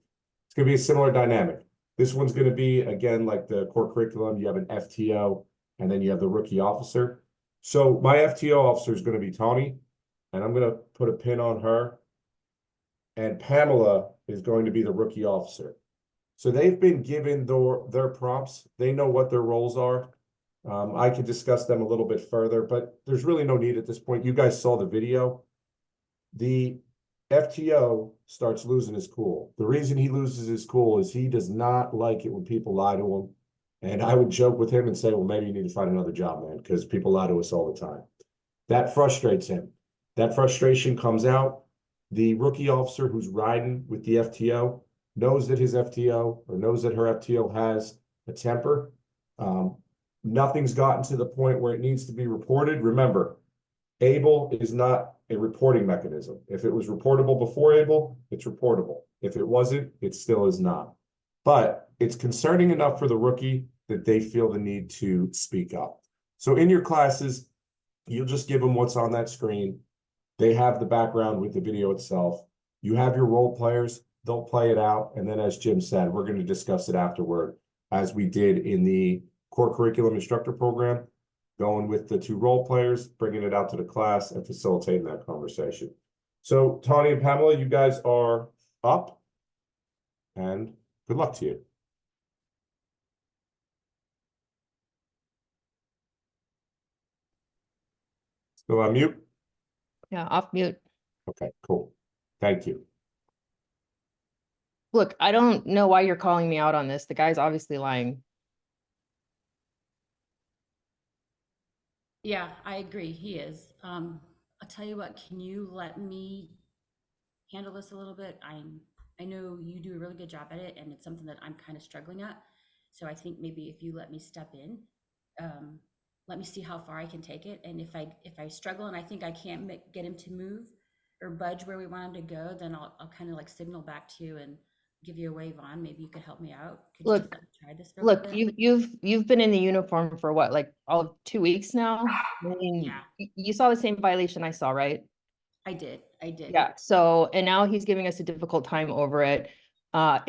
It's going to be a similar dynamic. This one's going to be, again, like the core curriculum. You have an FTO and then you have the rookie officer. So my FTO officer is going to be Tawny, and I'm going to put a pin on her. And Pamela is going to be the rookie officer. So they've been given their prompts. They know what their roles are. I could discuss them a little bit further, but there's really no need at this point. You guys saw the video. The FTO starts losing his cool. The reason he loses his cool is he does not like it when people lie to him. And I would joke with him and say, well, maybe you need to find another job, man, because people lie to us all the time. That frustrates him. That frustration comes out. The rookie officer who's riding with the FTO knows that his FTO, or knows that her FTO has a temper. Nothing's gotten to the point where it needs to be reported. Remember, ABLE is not a reporting mechanism. If it was reportable before ABLE, it's reportable. If it wasn't, it still is not. But it's concerning enough for the rookie that they feel the need to speak up. So in your classes, you'll just give them what's on that screen. They have the background with the video itself. You have your role players. They'll play it out. And then, as Jim said, we're going to discuss it afterward, as we did in the core curriculum instructor program, going with the 2 role players, bringing it out to the class and facilitating that conversation. So Tawny and Pamela, you guys are up, and good luck to you. Still on mute? Yeah, off mute. Okay, cool. Thank you. Look, I don't know why you're calling me out on this. The guy's obviously lying. Yeah, I agree. He is. I'll tell you what, can you let me handle this a little bit? I know you do a really good job at it, and it's something that I'm kind of struggling at. So I think maybe if you let me step in, let me see how far I can take it. And if I struggle and I think I can't get him to move or budge where we want him to go, then I'll kind of like signal back to you and give you a wave on. Maybe you could help me out. Could you just let me try this for a little bit? You've been in the uniform for what, like all of 2 weeks now? I mean, Yeah. you saw the same violation I saw, right? I did. Yeah. So, and now he's giving us a difficult time over it. I'm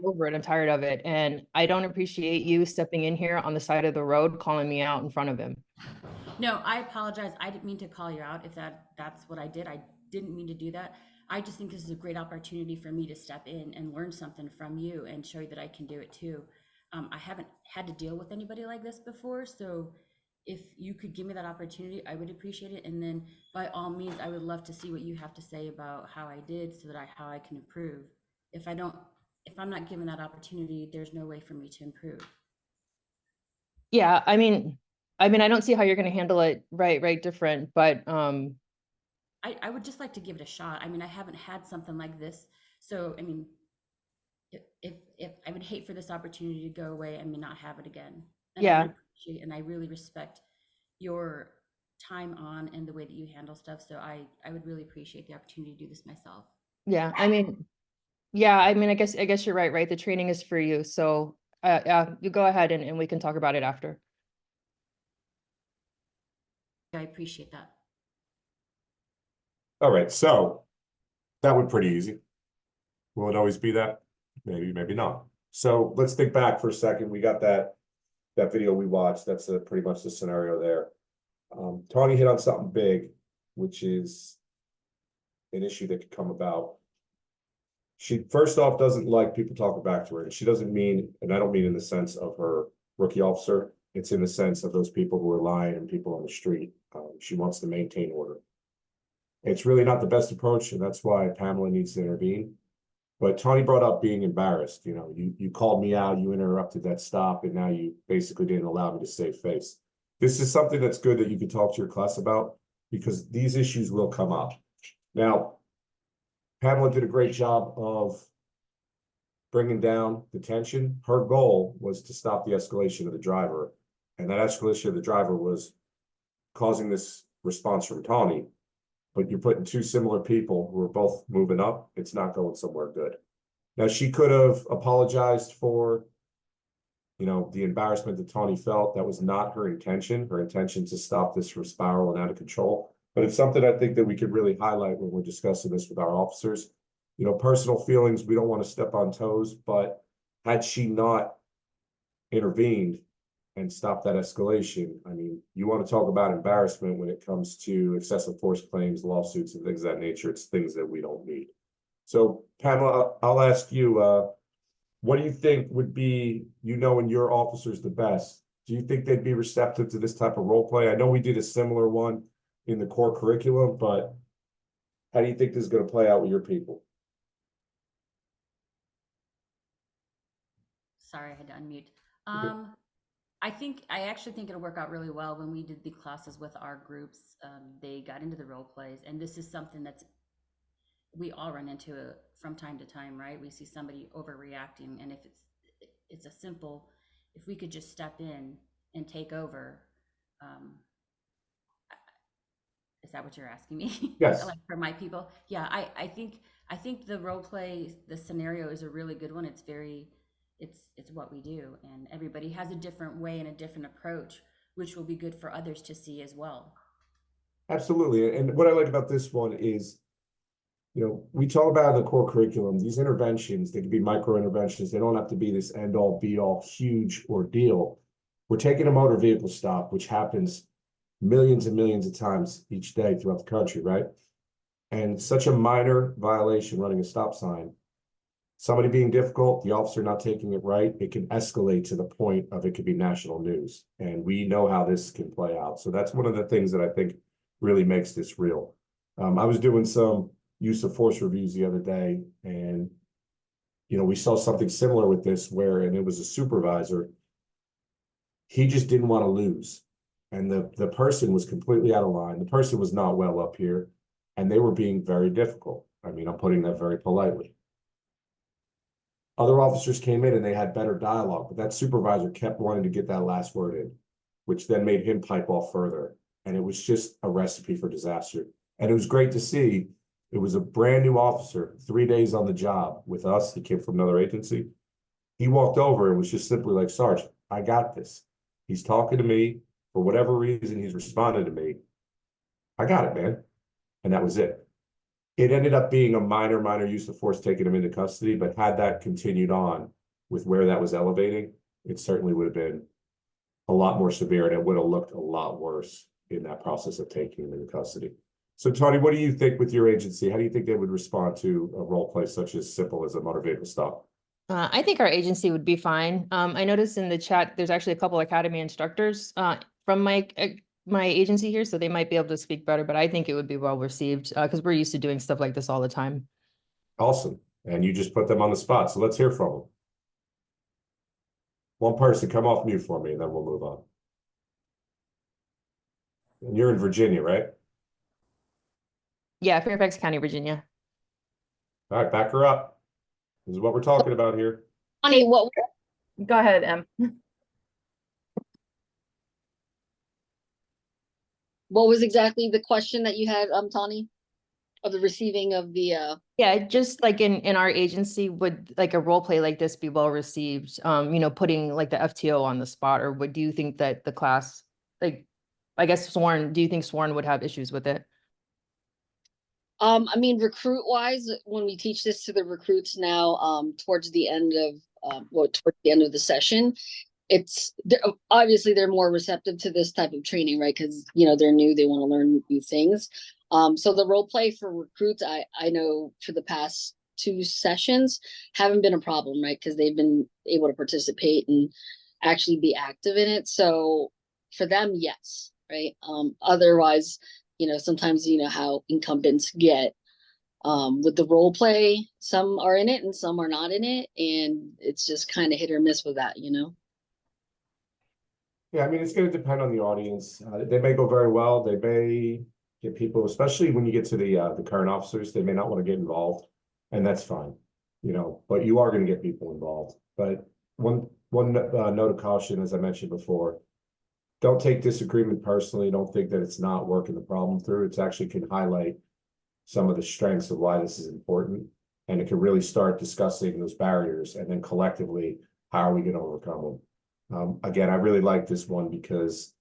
over it. I'm tired of it. And I don't appreciate you stepping in here on the side of the road, calling me out in front of him. No, I apologize. I didn't mean to call you out if that's what I did. I didn't mean to do that. I just think this is a great opportunity for me to step in and learn something from you and show you that I can do it too. I haven't had to deal with anybody like this before, so if you could give me that opportunity, I would appreciate it. And then by all means, I would love to see what you have to say about how I did so that how I can improve. If I'm not given that opportunity, there's no way for me to improve. Yeah, I mean, I don't see how you're going to handle it right different, but I would just like to give it a shot. I mean, I haven't had something like this, so I mean, if I would hate for this opportunity to go away and me not have it again. And yeah, I really respect your time on and the way that you handle stuff. So I would really appreciate the opportunity to do this myself. yeah. I guess you're right. The training is for you. So yeah, you go ahead and we can talk about it after. I appreciate that. All right, so that was pretty easy. Will it always be that? Maybe, maybe not. So let's think back for a second. We got that video we watched. That's pretty much the scenario there. Tawny hit on something big, which is an issue that could come about. She, first off, doesn't like people talking back to her. And she doesn't mean, and I don't mean in the sense of her rookie officer, it's in the sense of those people who are lying and people on the street. She wants to maintain order. It's really not the best approach, and that's why Pamela needs to intervene. But Tawny brought up being embarrassed. You know, you called me out, you interrupted that stop, and now you basically didn't allow me to save face. This is something that's good that you can talk to your class about, because these issues will come up. Now, Pamela did a great job of bringing down the tension. Her goal was to stop the escalation of the driver, and that escalation of the driver was causing this response from Tawny. But you're putting two similar people who are both moving up, it's not going somewhere good. Now, she could have apologized for, you know, the embarrassment that Tawny felt. That was not her intention. Her intention to stop this from spiraling out of control. But it's something I think that we could really highlight when we're discussing this with our officers. You know, personal feelings, we don't want to step on toes, but had she not intervened and stop that escalation, I mean, you want to talk about embarrassment when it comes to excessive force claims, lawsuits, and things of that nature. It's things that we don't need. So, Pamela, I'll ask you, what do you think would be, you know, in your officers the best? Do you think they'd be receptive to this type of role play? I know we did a similar one in the core curriculum, but how do you think this is going to play out with your people? Sorry, I had to unmute. I actually think it'll work out really well. When we did the classes with our groups, they got into the role plays, and this is something that's we all run into from time to time, right? We see somebody overreacting, and if it's a simple, if we could just step in and take over. Is that what you're asking me? Yes. Like for my people? Yeah, I think the role play, the scenario is a really good one. It's what we do, and everybody has a different way and a different approach, which will be good for others to see as well. Absolutely. And what I like about this one is, you know, we talk about in the core curriculum, these interventions, they can be micro interventions. They don't have to be this end all be all huge ordeal. We're taking a motor vehicle stop, which happens millions and millions of times each day throughout the country, right? And such a minor violation, running a stop sign, somebody being difficult, the officer not taking it right, it can escalate to the point of it could be national news. And we know how this can play out. So that's one of the things that I think really makes this real. I was doing some use of force reviews the other day, and we saw something similar with this and it was a supervisor. He just didn't want to lose. And the person was completely out of line. The person was not well up here, and they were being very difficult. I mean, I'm putting that very politely. Other officers came in and they had better dialogue, but that supervisor kept wanting to get that last word in, which then made him pipe off further. And it was just a recipe for disaster. And it was great to see. It was a brand new officer, 3 days on the job with us. He came from another agency. He walked over and was just simply like, "Sarge, I got this. He's talking to me. For whatever reason, he's responded to me. I got it, man." And that was it. It ended up being a minor use of force taking him into custody, but had that continued on with where that was elevating, it certainly would have been a lot more severe, and it would have looked a lot worse in that process of taking him into custody. So, Tony, what do you think with your agency? How do you think they would respond to a role play such as simple as a motor vehicle stop? I think our agency would be fine. I noticed in the chat, there's actually a couple academy instructors from my agency here, so they might be able to speak better, but I think it would be well received because we're used to doing stuff like this all the time. Awesome. And you just put them on the spot. So let's hear from them. One person, come off mute for me, and then we'll move on. And you're in Virginia, right? Yeah, Fairfax County, Virginia. All right, back her up. This is what we're talking about here. Tony, go ahead, Em. What was exactly the question that you had, Tony, of the receiving of the Yeah, just like in our agency, would like a role play like this be well received? Putting like the FTO on the spot, or do you think that the class, like, I guess do you think Sworn would have issues with it? I mean, recruit wise, when we teach this to the recruits now, towards the end of the session, obviously they're more receptive to this type of training, right? Because they're new, they want to learn new things. So the role play for recruits, I know for the past 2 sessions haven't been a problem, right? Because they've been able to participate and actually be active in it. So for them, yes, right? Otherwise, sometimes how incumbents get with the role play. Some are in it and some are not in it, and it's just kind of hit or miss with that, Yeah, I mean, it's going to depend on the audience. They may go very well. They may get people, especially when you get to the current officers, they may not want to get involved, and that's fine, but you are going to get people involved. But one note of caution, as I mentioned before, don't take disagreement personally. Don't think that it's not working the problem through. It actually can highlight some of the strengths of why this is important, and it can really start discussing those barriers, and then collectively, how are we going to overcome them? Again, I really like this one because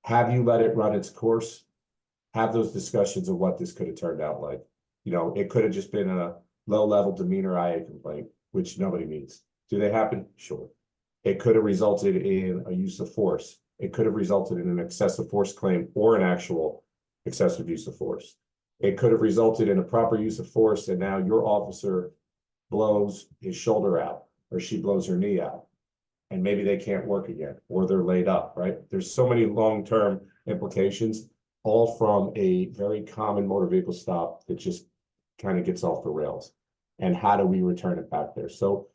have you let it run its course? Have those discussions of what this could have turned out like. It could have just been a low-level demeanor IA complaint, which nobody needs. Do they happen? Sure. It could have resulted in a use of force. It could have resulted in an excessive force claim or an actual excessive use of force. It could have resulted in a proper use of force, and now your officer blows his shoulder out or she blows her knee out, and maybe they can't work again or they're laid up, right? There's so many long-term implications, all from a very common motor vehicle stop that just kind of gets off the rails. And how do we return it back there? So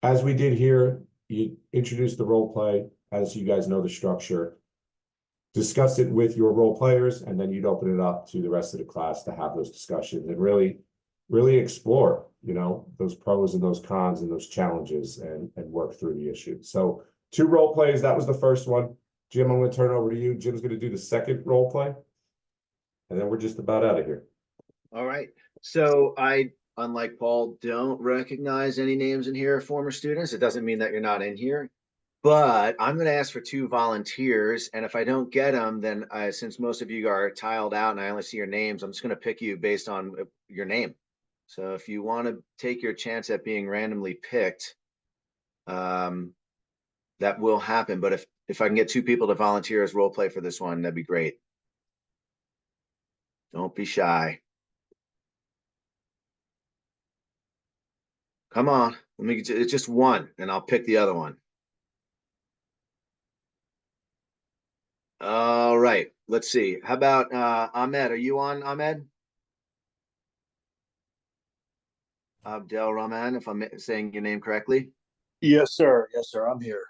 as we did here, you introduce the role play, as you guys know the structure, discuss it with your role players, and then you'd open it up to the rest of the class to have those discussions and really explore, those pros and those cons and those challenges and work through the issue. So 2 role plays, that was the first one. Jim, I'm going to turn it over to you. Jim's going to do the second role play, and then we're just about out of here. All right. So I, unlike Paul, don't recognize any names in here of former students. It doesn't mean that you're not in here, but I'm going to ask for 2 volunteers. And if I don't get them, then since most of you are tiled out and I only see your names, I'm just going to pick you based on your name. So if you want to take your chance at being randomly picked, that will happen. But if I can get 2 people to volunteer as role play for this one, that'd be great. Don't be shy. Come on. Let me get it's just one, and I'll pick the other one. All right. Let's see. How about Ahmed? Are you on, Ahmed? Abdel Rahman, if I'm saying your name correctly. Yes, sir. Yes, sir. I'm here.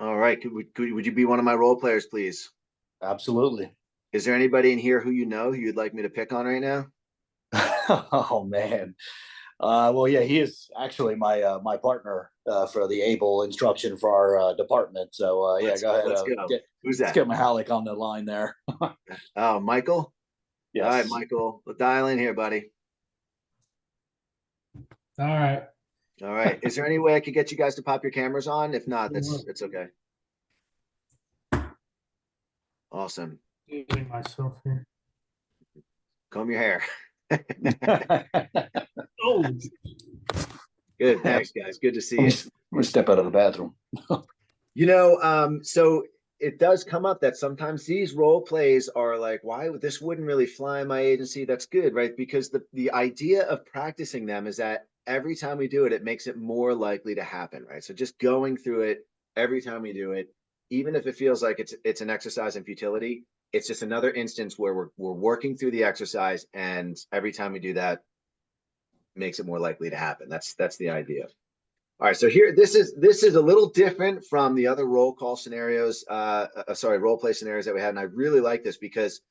All right. Would you be one of my role players, please? Absolutely. Is there anybody in here who you'd like me to pick on right now? Oh man. Well, yeah, he is actually my partner for the ABLE instruction for our department. So yeah, go ahead. Let's go. Who's that? Let's get Mahalik on the line there. Oh, Michael. Yes. All right, Michael. Let's dial in here, buddy. All right. All right. Is there any way I could get you guys to pop your cameras on? If not, it's okay. Awesome. Using myself here. Comb your hair. Oh. Good. Thanks, guys. Good to see you. I'm gonna step out of the bathroom. So it does come up that sometimes these role plays are like, why would this wouldn't really fly in my agency? That's good, right? Because the idea of practicing them is that every time we do it, it makes it more likely to happen, right? So just going through it every time we do it, even if it feels like it's an exercise in futility, it's just another instance where we're working through the exercise, and every time we do that, makes it more likely to happen. That's the idea. All right, so here, this is a little different from the other role play scenarios that we had, and I really like this because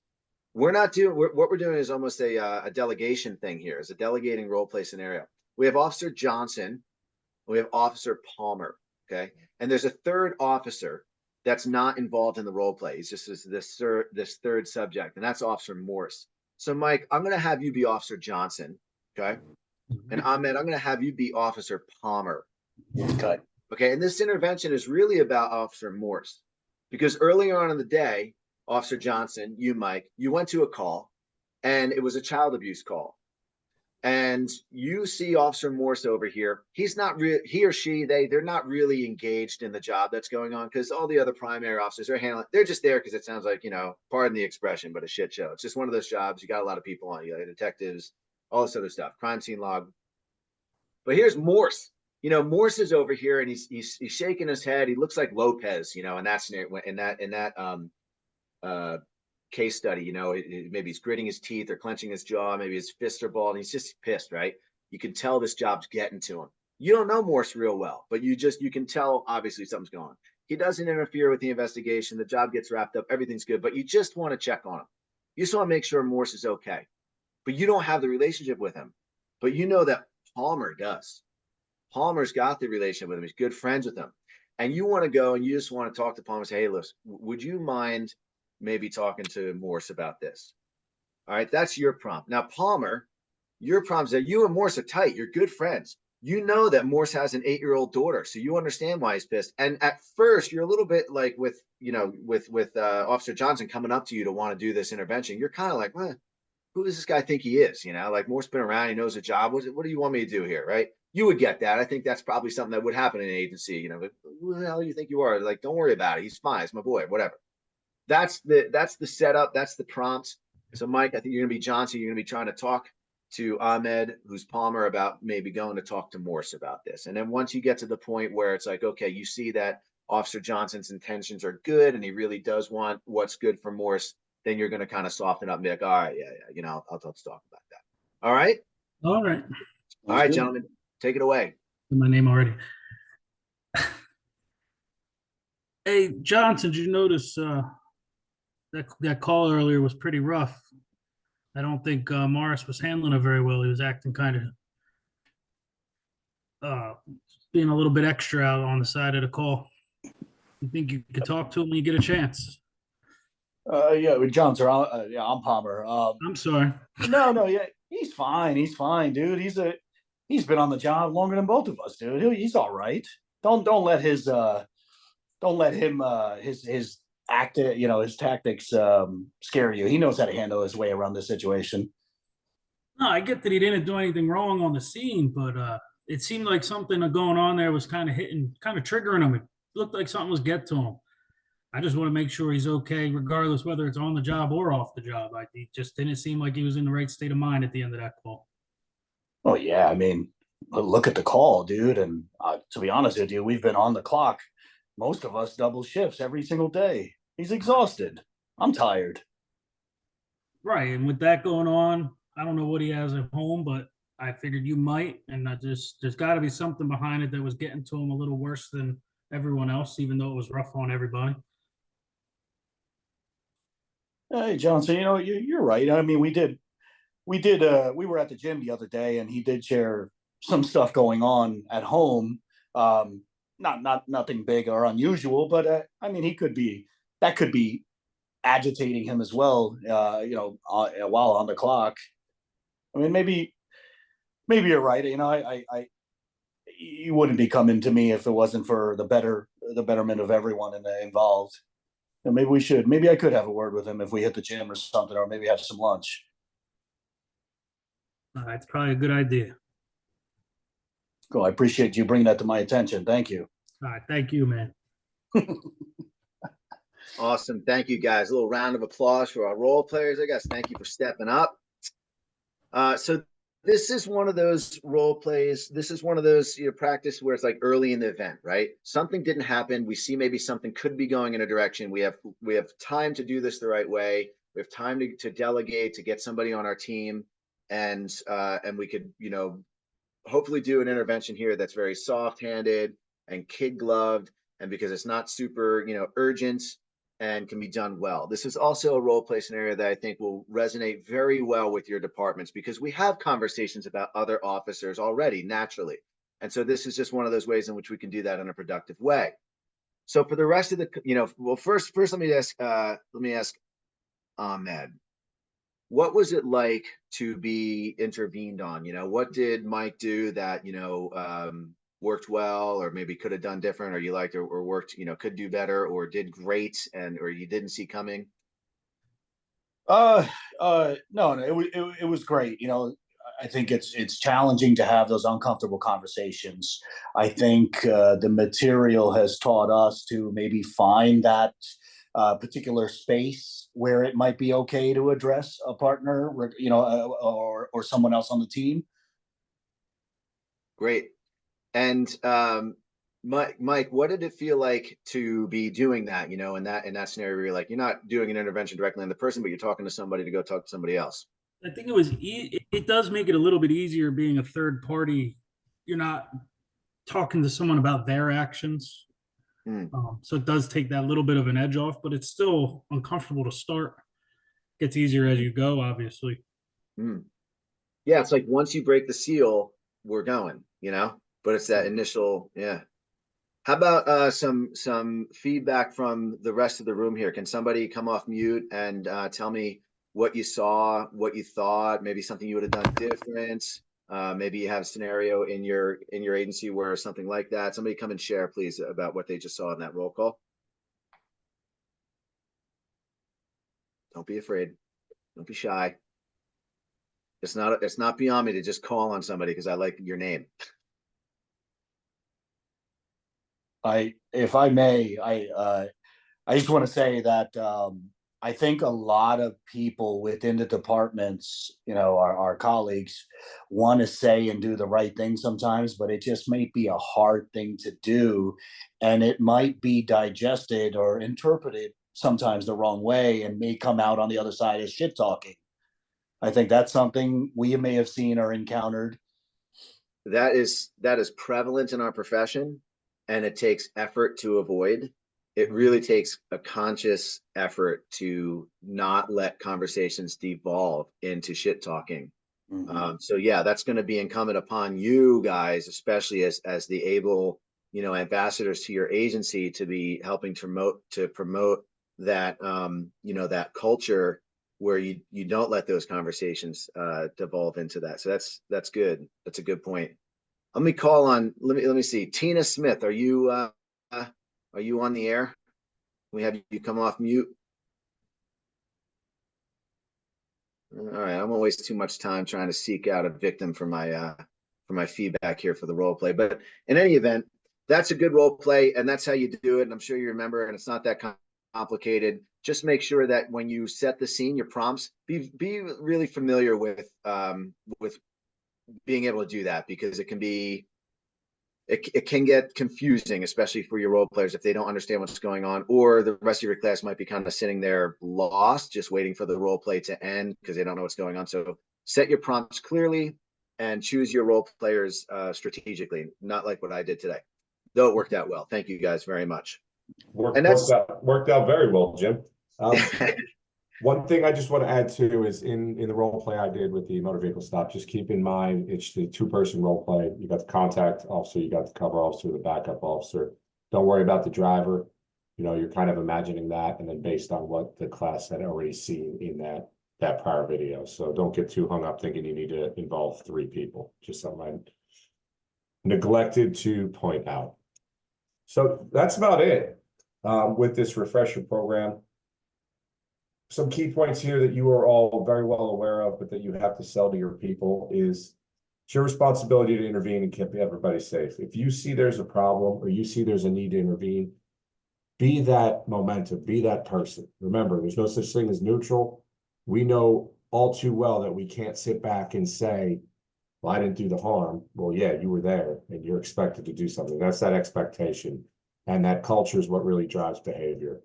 what we're doing is almost a delegation thing here. It's a delegating role play scenario. We have Officer Johnson, we have Officer Palmer, okay, and there's a third officer that's not involved in the role play. He's just this third subject, and that's Officer Morse. So, Mike, I'm going to have you be Officer Johnson, okay, and Ahmed, I'm going to have you be Officer Palmer. Okay. Okay. And this intervention is really about Officer Morse, because earlier on in the day, Officer Johnson, you, Mike, you went to a call, and it was a child abuse call. And you see Officer Morse over here. He's not he or she, they're not really engaged in the job that's going on, because all the other primary officers are handling, they're just there because it sounds like, pardon the expression, but a shit show. It's just one of those jobs. You got a lot of people on, you got detectives, all this other stuff, crime scene log. But here's Morse. Morse is over here, and he's shaking his head. He looks like Lopez, in that scenario, in that case study. Maybe he's gritting his teeth or clenching his jaw. Maybe his fists are balled. And he's just pissed, right? You can tell this job's getting to him. You don't know Morse real well, but you can tell obviously something's going on. He doesn't interfere with the investigation. The job gets wrapped up. Everything's good, but you just want to check on him. You just want to make sure Morse is okay, but you don't have the relationship with him. But you know that Palmer does. Palmer's got the relationship with him. He's good friends with him. And you want to go and you just want to talk to Palmer and say, hey, listen, would you mind maybe talking to Morse about this? All right, that's your prompt. Now, Palmer, your prompt is that you and Morse are tight. You're good friends. You know that Morse has an 8-year-old daughter, so you understand why he's pissed. And at first, you're a little bit like with Officer Johnson coming up to you to want to do this intervention. You're kind of like, well, who does this guy think he is? Like Morse been around, he knows the job. What do you want me to do here, right? You would get that. I think that's probably something that would happen in an agency. Like, who the hell do you think you are? Like, don't worry about it. He's fine. He's my boy. Whatever. That's the setup. That's the prompt. So, Mike, I think you're gonna be Johnson. You're gonna be trying to talk to Ahmed, who's Palmer, about maybe going to talk to Morse about this. And then once you get to the point where it's like, okay, you see that Officer Johnson's intentions are good, and he really does want what's good for Morse, then you're gonna kind of soften up and be like, all right, yeah, I'll talk about that. All right. All right. All right, gentlemen. Take it away. My name already. Hey, Johnson, did you notice that call earlier was pretty rough? I don't think Morris was handling it very well. He was acting kind of being a little bit extra out on the side of the call. You think you could talk to him when you get a chance? Yeah, Johnson. I'm Palmer. I'm sorry. No, yeah, he's fine. He's fine, dude. He's been on the job longer than both of us, dude. He's all right. Don't let his tactics scare you. He knows how to handle his way around this situation. No, I get that he didn't do anything wrong on the scene, but it seemed like something going on there was kind of triggering him. It looked like something was getting to him. I just want to make sure he's okay, regardless whether it's on the job or off the job. He just didn't seem like he was in the right state of mind at the end of that call. Oh yeah, I mean, look at the call, dude. And to be honest with you, we've been on the clock, most of us double shifts every single day. He's exhausted. I'm tired. Right, and with that going on, I don't know what he has at home, but I figured you might, and there's got to be something behind it that was getting to him a little worse than everyone else, even though it was rough on everybody. Hey, Johnson, you're right. I mean, we were at the gym the other day, and he did share some stuff going on at home. Not nothing big or unusual, but I mean, that could be agitating him as well. While on the clock. I mean, maybe you're right. You wouldn't be coming to me if it wasn't for the betterment of everyone involved. And maybe I could have a word with him if we hit the gym or something, or maybe have some lunch. It's probably a good idea. Cool. I appreciate you bringing that to my attention. Thank you. All right, thank you, man. Awesome. Thank you, guys. A little round of applause for our role players, I guess. Thank you for stepping up. So this is one of those role plays. This is one of those practice where it's like early in the event, right? Something didn't happen. We see maybe something could be going in a direction. We have time to do this the right way. We have time to delegate, to get somebody on our team, and we could, hopefully do an intervention here that's very soft-handed and kid-gloved, and because it's not super, urgent, and can be done well. This is also a role play scenario that I think will resonate very well with your departments, because we have conversations about other officers already naturally. And so this is just one of those ways in which we can do that in a productive way. So for the rest of the, well, first let me ask Ahmed, what was it like to be intervened on? What did Mike do that, worked well, or maybe could have done different, or you liked, or worked, could do better, or did great, or you didn't see coming? No, it was great. I think it's challenging to have those uncomfortable conversations. I think the material has taught us to maybe find that particular space where it might be okay to address a partner, or someone else on the team. Great. And Mike, what did it feel like to be doing that, in that scenario where you're not doing an intervention directly on the person, but you're talking to somebody to go talk to somebody else? I think it does make it a little bit easier being a third party. You're not talking to someone about their actions. So it does take that little bit of an edge off, but it's still uncomfortable to start. Gets easier as you go, obviously. Yeah, it's like once you break the seal, we're going, but it's that initial, yeah. How about some feedback from the rest of the room here? Can somebody come off mute and tell me what you saw, what you thought, maybe something you would have done different? Maybe you have a scenario in your agency where something like that. Somebody come and share, please, about what they just saw in that roll call. Don't be afraid. Don't be shy. It's not beyond me to just call on somebody because I like your name. If I may, I just want to say that I think a lot of people within the departments, our colleagues, want to say and do the right thing sometimes, but it just may be a hard thing to do, and it might be digested or interpreted sometimes the wrong way and may come out on the other side as shit talking. I think that's something we may have seen or encountered. That is prevalent in our profession, and it takes effort to avoid. It really takes a conscious effort to not let conversations devolve into shit talking. So yeah, that's going to be incumbent upon you guys, especially as the able, ambassadors to your agency, to be helping to promote that, that culture where you don't let those conversations devolve into that. So that's good. That's a good point. Let me see. Tina Smith, are you on the air? Can we have you come off mute? All right, I won't waste too much time trying to seek out a victim for my feedback here for the role play. But in any event, that's a good role play, and that's how you do it. And I'm sure you remember, and it's not that complicated. Just make sure that when you set the scene, your prompts, be really familiar with being able to do that, because it can be, it can get confusing, especially for your role players if they don't understand what's going on, or the rest of your class might be kind of sitting there lost, just waiting for the role play to end because they don't know what's going on. So set your prompts clearly and choose your role players strategically, not like what I did today, though it worked out well. Thank you guys very much. Worked out very well, Jim. One thing I just want to add to is in the role play I did with the motor vehicle stop, just keep in mind it's the two-person role play. You got the contact officer, you got the cover officer, the backup officer. Don't worry about the driver. You know, you're kind of imagining that, and then based on what the class had already seen in that prior video. So don't get too hung up thinking you need to involve 3 people. Just something I neglected to point out. So that's about it with this refresher program. Some key points here that you are all very well aware of, but that you have to sell to your people is it's your responsibility to intervene and keep everybody safe. If you see there's a problem or you see there's a need to intervene, be that momentum, be that person. Remember, there's no such thing as neutral. We know all too well that we can't sit back and say, well, I didn't do the harm. Well, yeah, you were there and you're expected to do something. That's that expectation. And that culture is what really drives behavior.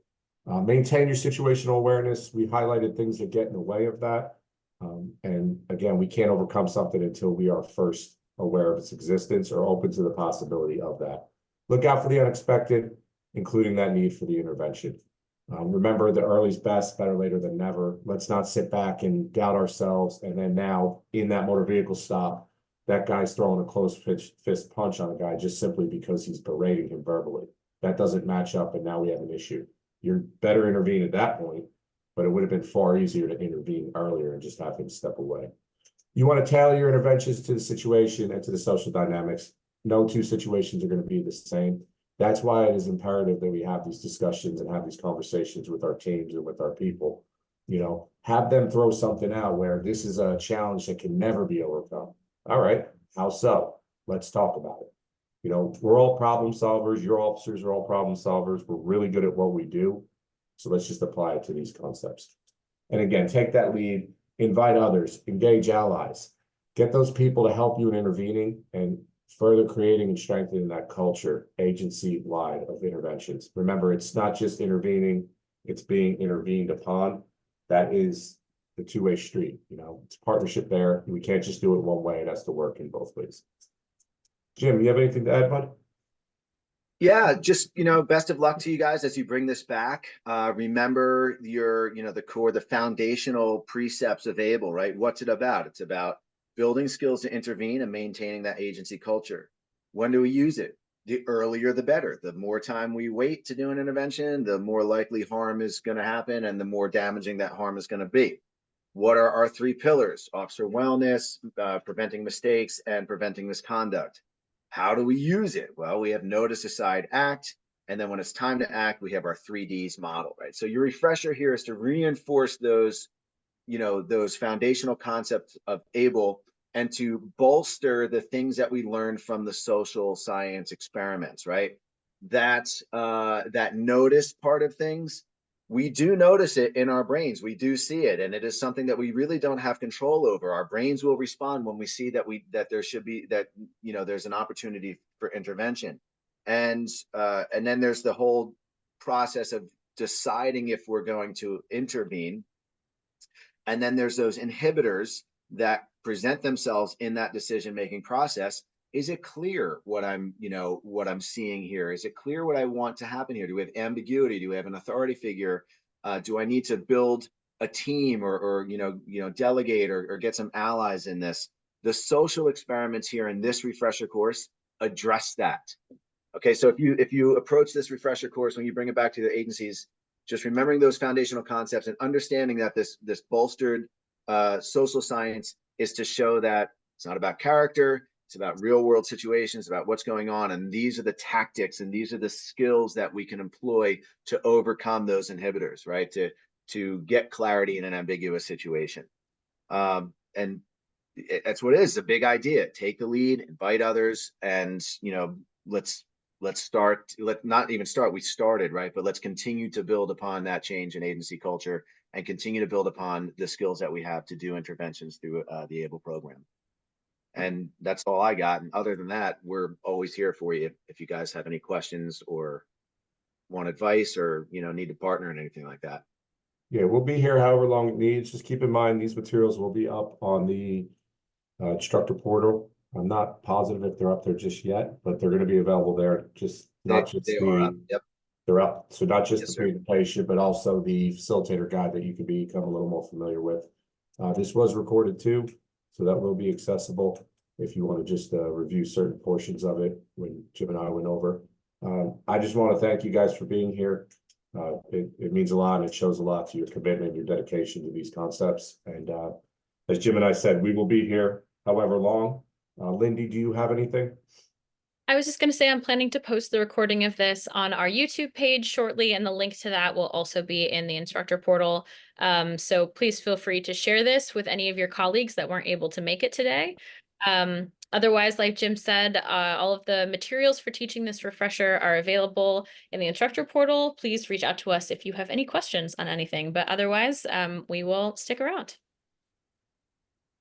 Maintain your situational awareness. We highlighted things that get in the way of that. And again, we can't overcome something until we are first aware of its existence or open to the possibility of that. Look out for the unexpected, including that need for the intervention. Remember, the early's best, better later than never. Let's not sit back and doubt ourselves. And then now in that motor vehicle stop, that guy's throwing a closed fist punch on a guy just simply because he's berating him verbally. That doesn't match up, and now we have an issue. You're better intervene at that point, but it would have been far easier to intervene earlier and just have him step away. You want to tailor your interventions to the situation and to the social dynamics. No 2 situations are going to be the same. That's why it is imperative that we have these discussions and have these conversations with our teams and with our people. You know, have them throw something out where this is a challenge that can never be overcome. All right, how so? Let's talk about it. You know, we're all problem solvers. Your officers are all problem solvers. We're really good at what we do. So let's just apply it to these concepts. And again, take that lead, invite others, engage allies, get those people to help you in intervening and further creating and strengthening that culture agency-wide of interventions. Remember, it's not just intervening, it's being intervened upon. That is the 2-way street. You know, it's partnership there. We can't just do it one way. It has to work in both ways. Jim, you have anything to add, bud? Yeah, just, you know, best of luck to you guys as you bring this back. Remember your, you know, the foundational precepts of ABLE, right? What's it about? It's about building skills to intervene and maintaining that agency culture. When do we use it? The earlier, the better. The more time we wait to do an intervention, the more likely harm is going to happen and the more damaging that harm is going to be. What are our 3 pillars? Officer wellness, preventing mistakes, and preventing misconduct. How do we use it? Well, we have notice, decide, act. And then when it's time to act, we have our 3Ds model, right? So your refresher here is to reinforce those, you know, those foundational concepts of ABLE and to bolster the things that we learned from the social science experiments, right? That's that notice part of things. We do notice it in our brains. We do see it. And it is something that we really don't have control over. Our brains will respond when we see that there should be that, you know, there's an opportunity for intervention. And then there's the whole process of deciding if we're going to intervene. And then there's those inhibitors that present themselves in that decision-making process. Is it clear what I'm seeing here? Is it clear what I want to happen here? Do we have ambiguity? Do we have an authority figure? Do I need to build a team or delegate or get some allies in this? The social experiments here in this refresher course address that. Okay, so if you approach this refresher course, when you bring it back to the agencies, just remembering those foundational concepts and understanding that this bolstered social science is to show that it's not about character. It's about real world situations, about what's going on. And these are the tactics and these are the skills that we can employ to overcome those inhibitors, right? To get clarity in an ambiguous situation. And that's what it is. It's a big idea. Take the lead, invite others, and, you know, let's start, not even start, we started, right? But let's continue to build upon that change in agency culture and continue to build upon the skills that we have to do interventions through the ABLE program. And that's all I got. And other than that, we're always here for you if you guys have any questions or want advice or, you know, need to partner and anything like that. Yeah, we'll be here however long it needs. Just keep in mind, these materials will be up on the instructor portal. I'm not positive if they're up there just yet, but they're going to be available there. Just not just They are up. Yep. they're up. So not just Yes, the sir. presentation, but also the facilitator guide that you can become a little more familiar with. This was recorded too, so that will be accessible if you want to just review certain portions of it when Jim and I went over. I just want to thank you guys for being here. It means a lot, and it shows a lot to your commitment, your dedication to these concepts. And as Jim and I said, we will be here however long. Lindy, do you have anything? I was just going to say I'm planning to post the recording of this on our YouTube page shortly, and the link to that will also be in the instructor portal. So please feel free to share this with any of your colleagues that weren't able to make it today. Otherwise, like Jim said, all of the materials for teaching this refresher are available in the instructor portal. Please reach out to us if you have any questions on anything, but otherwise, we will stick around.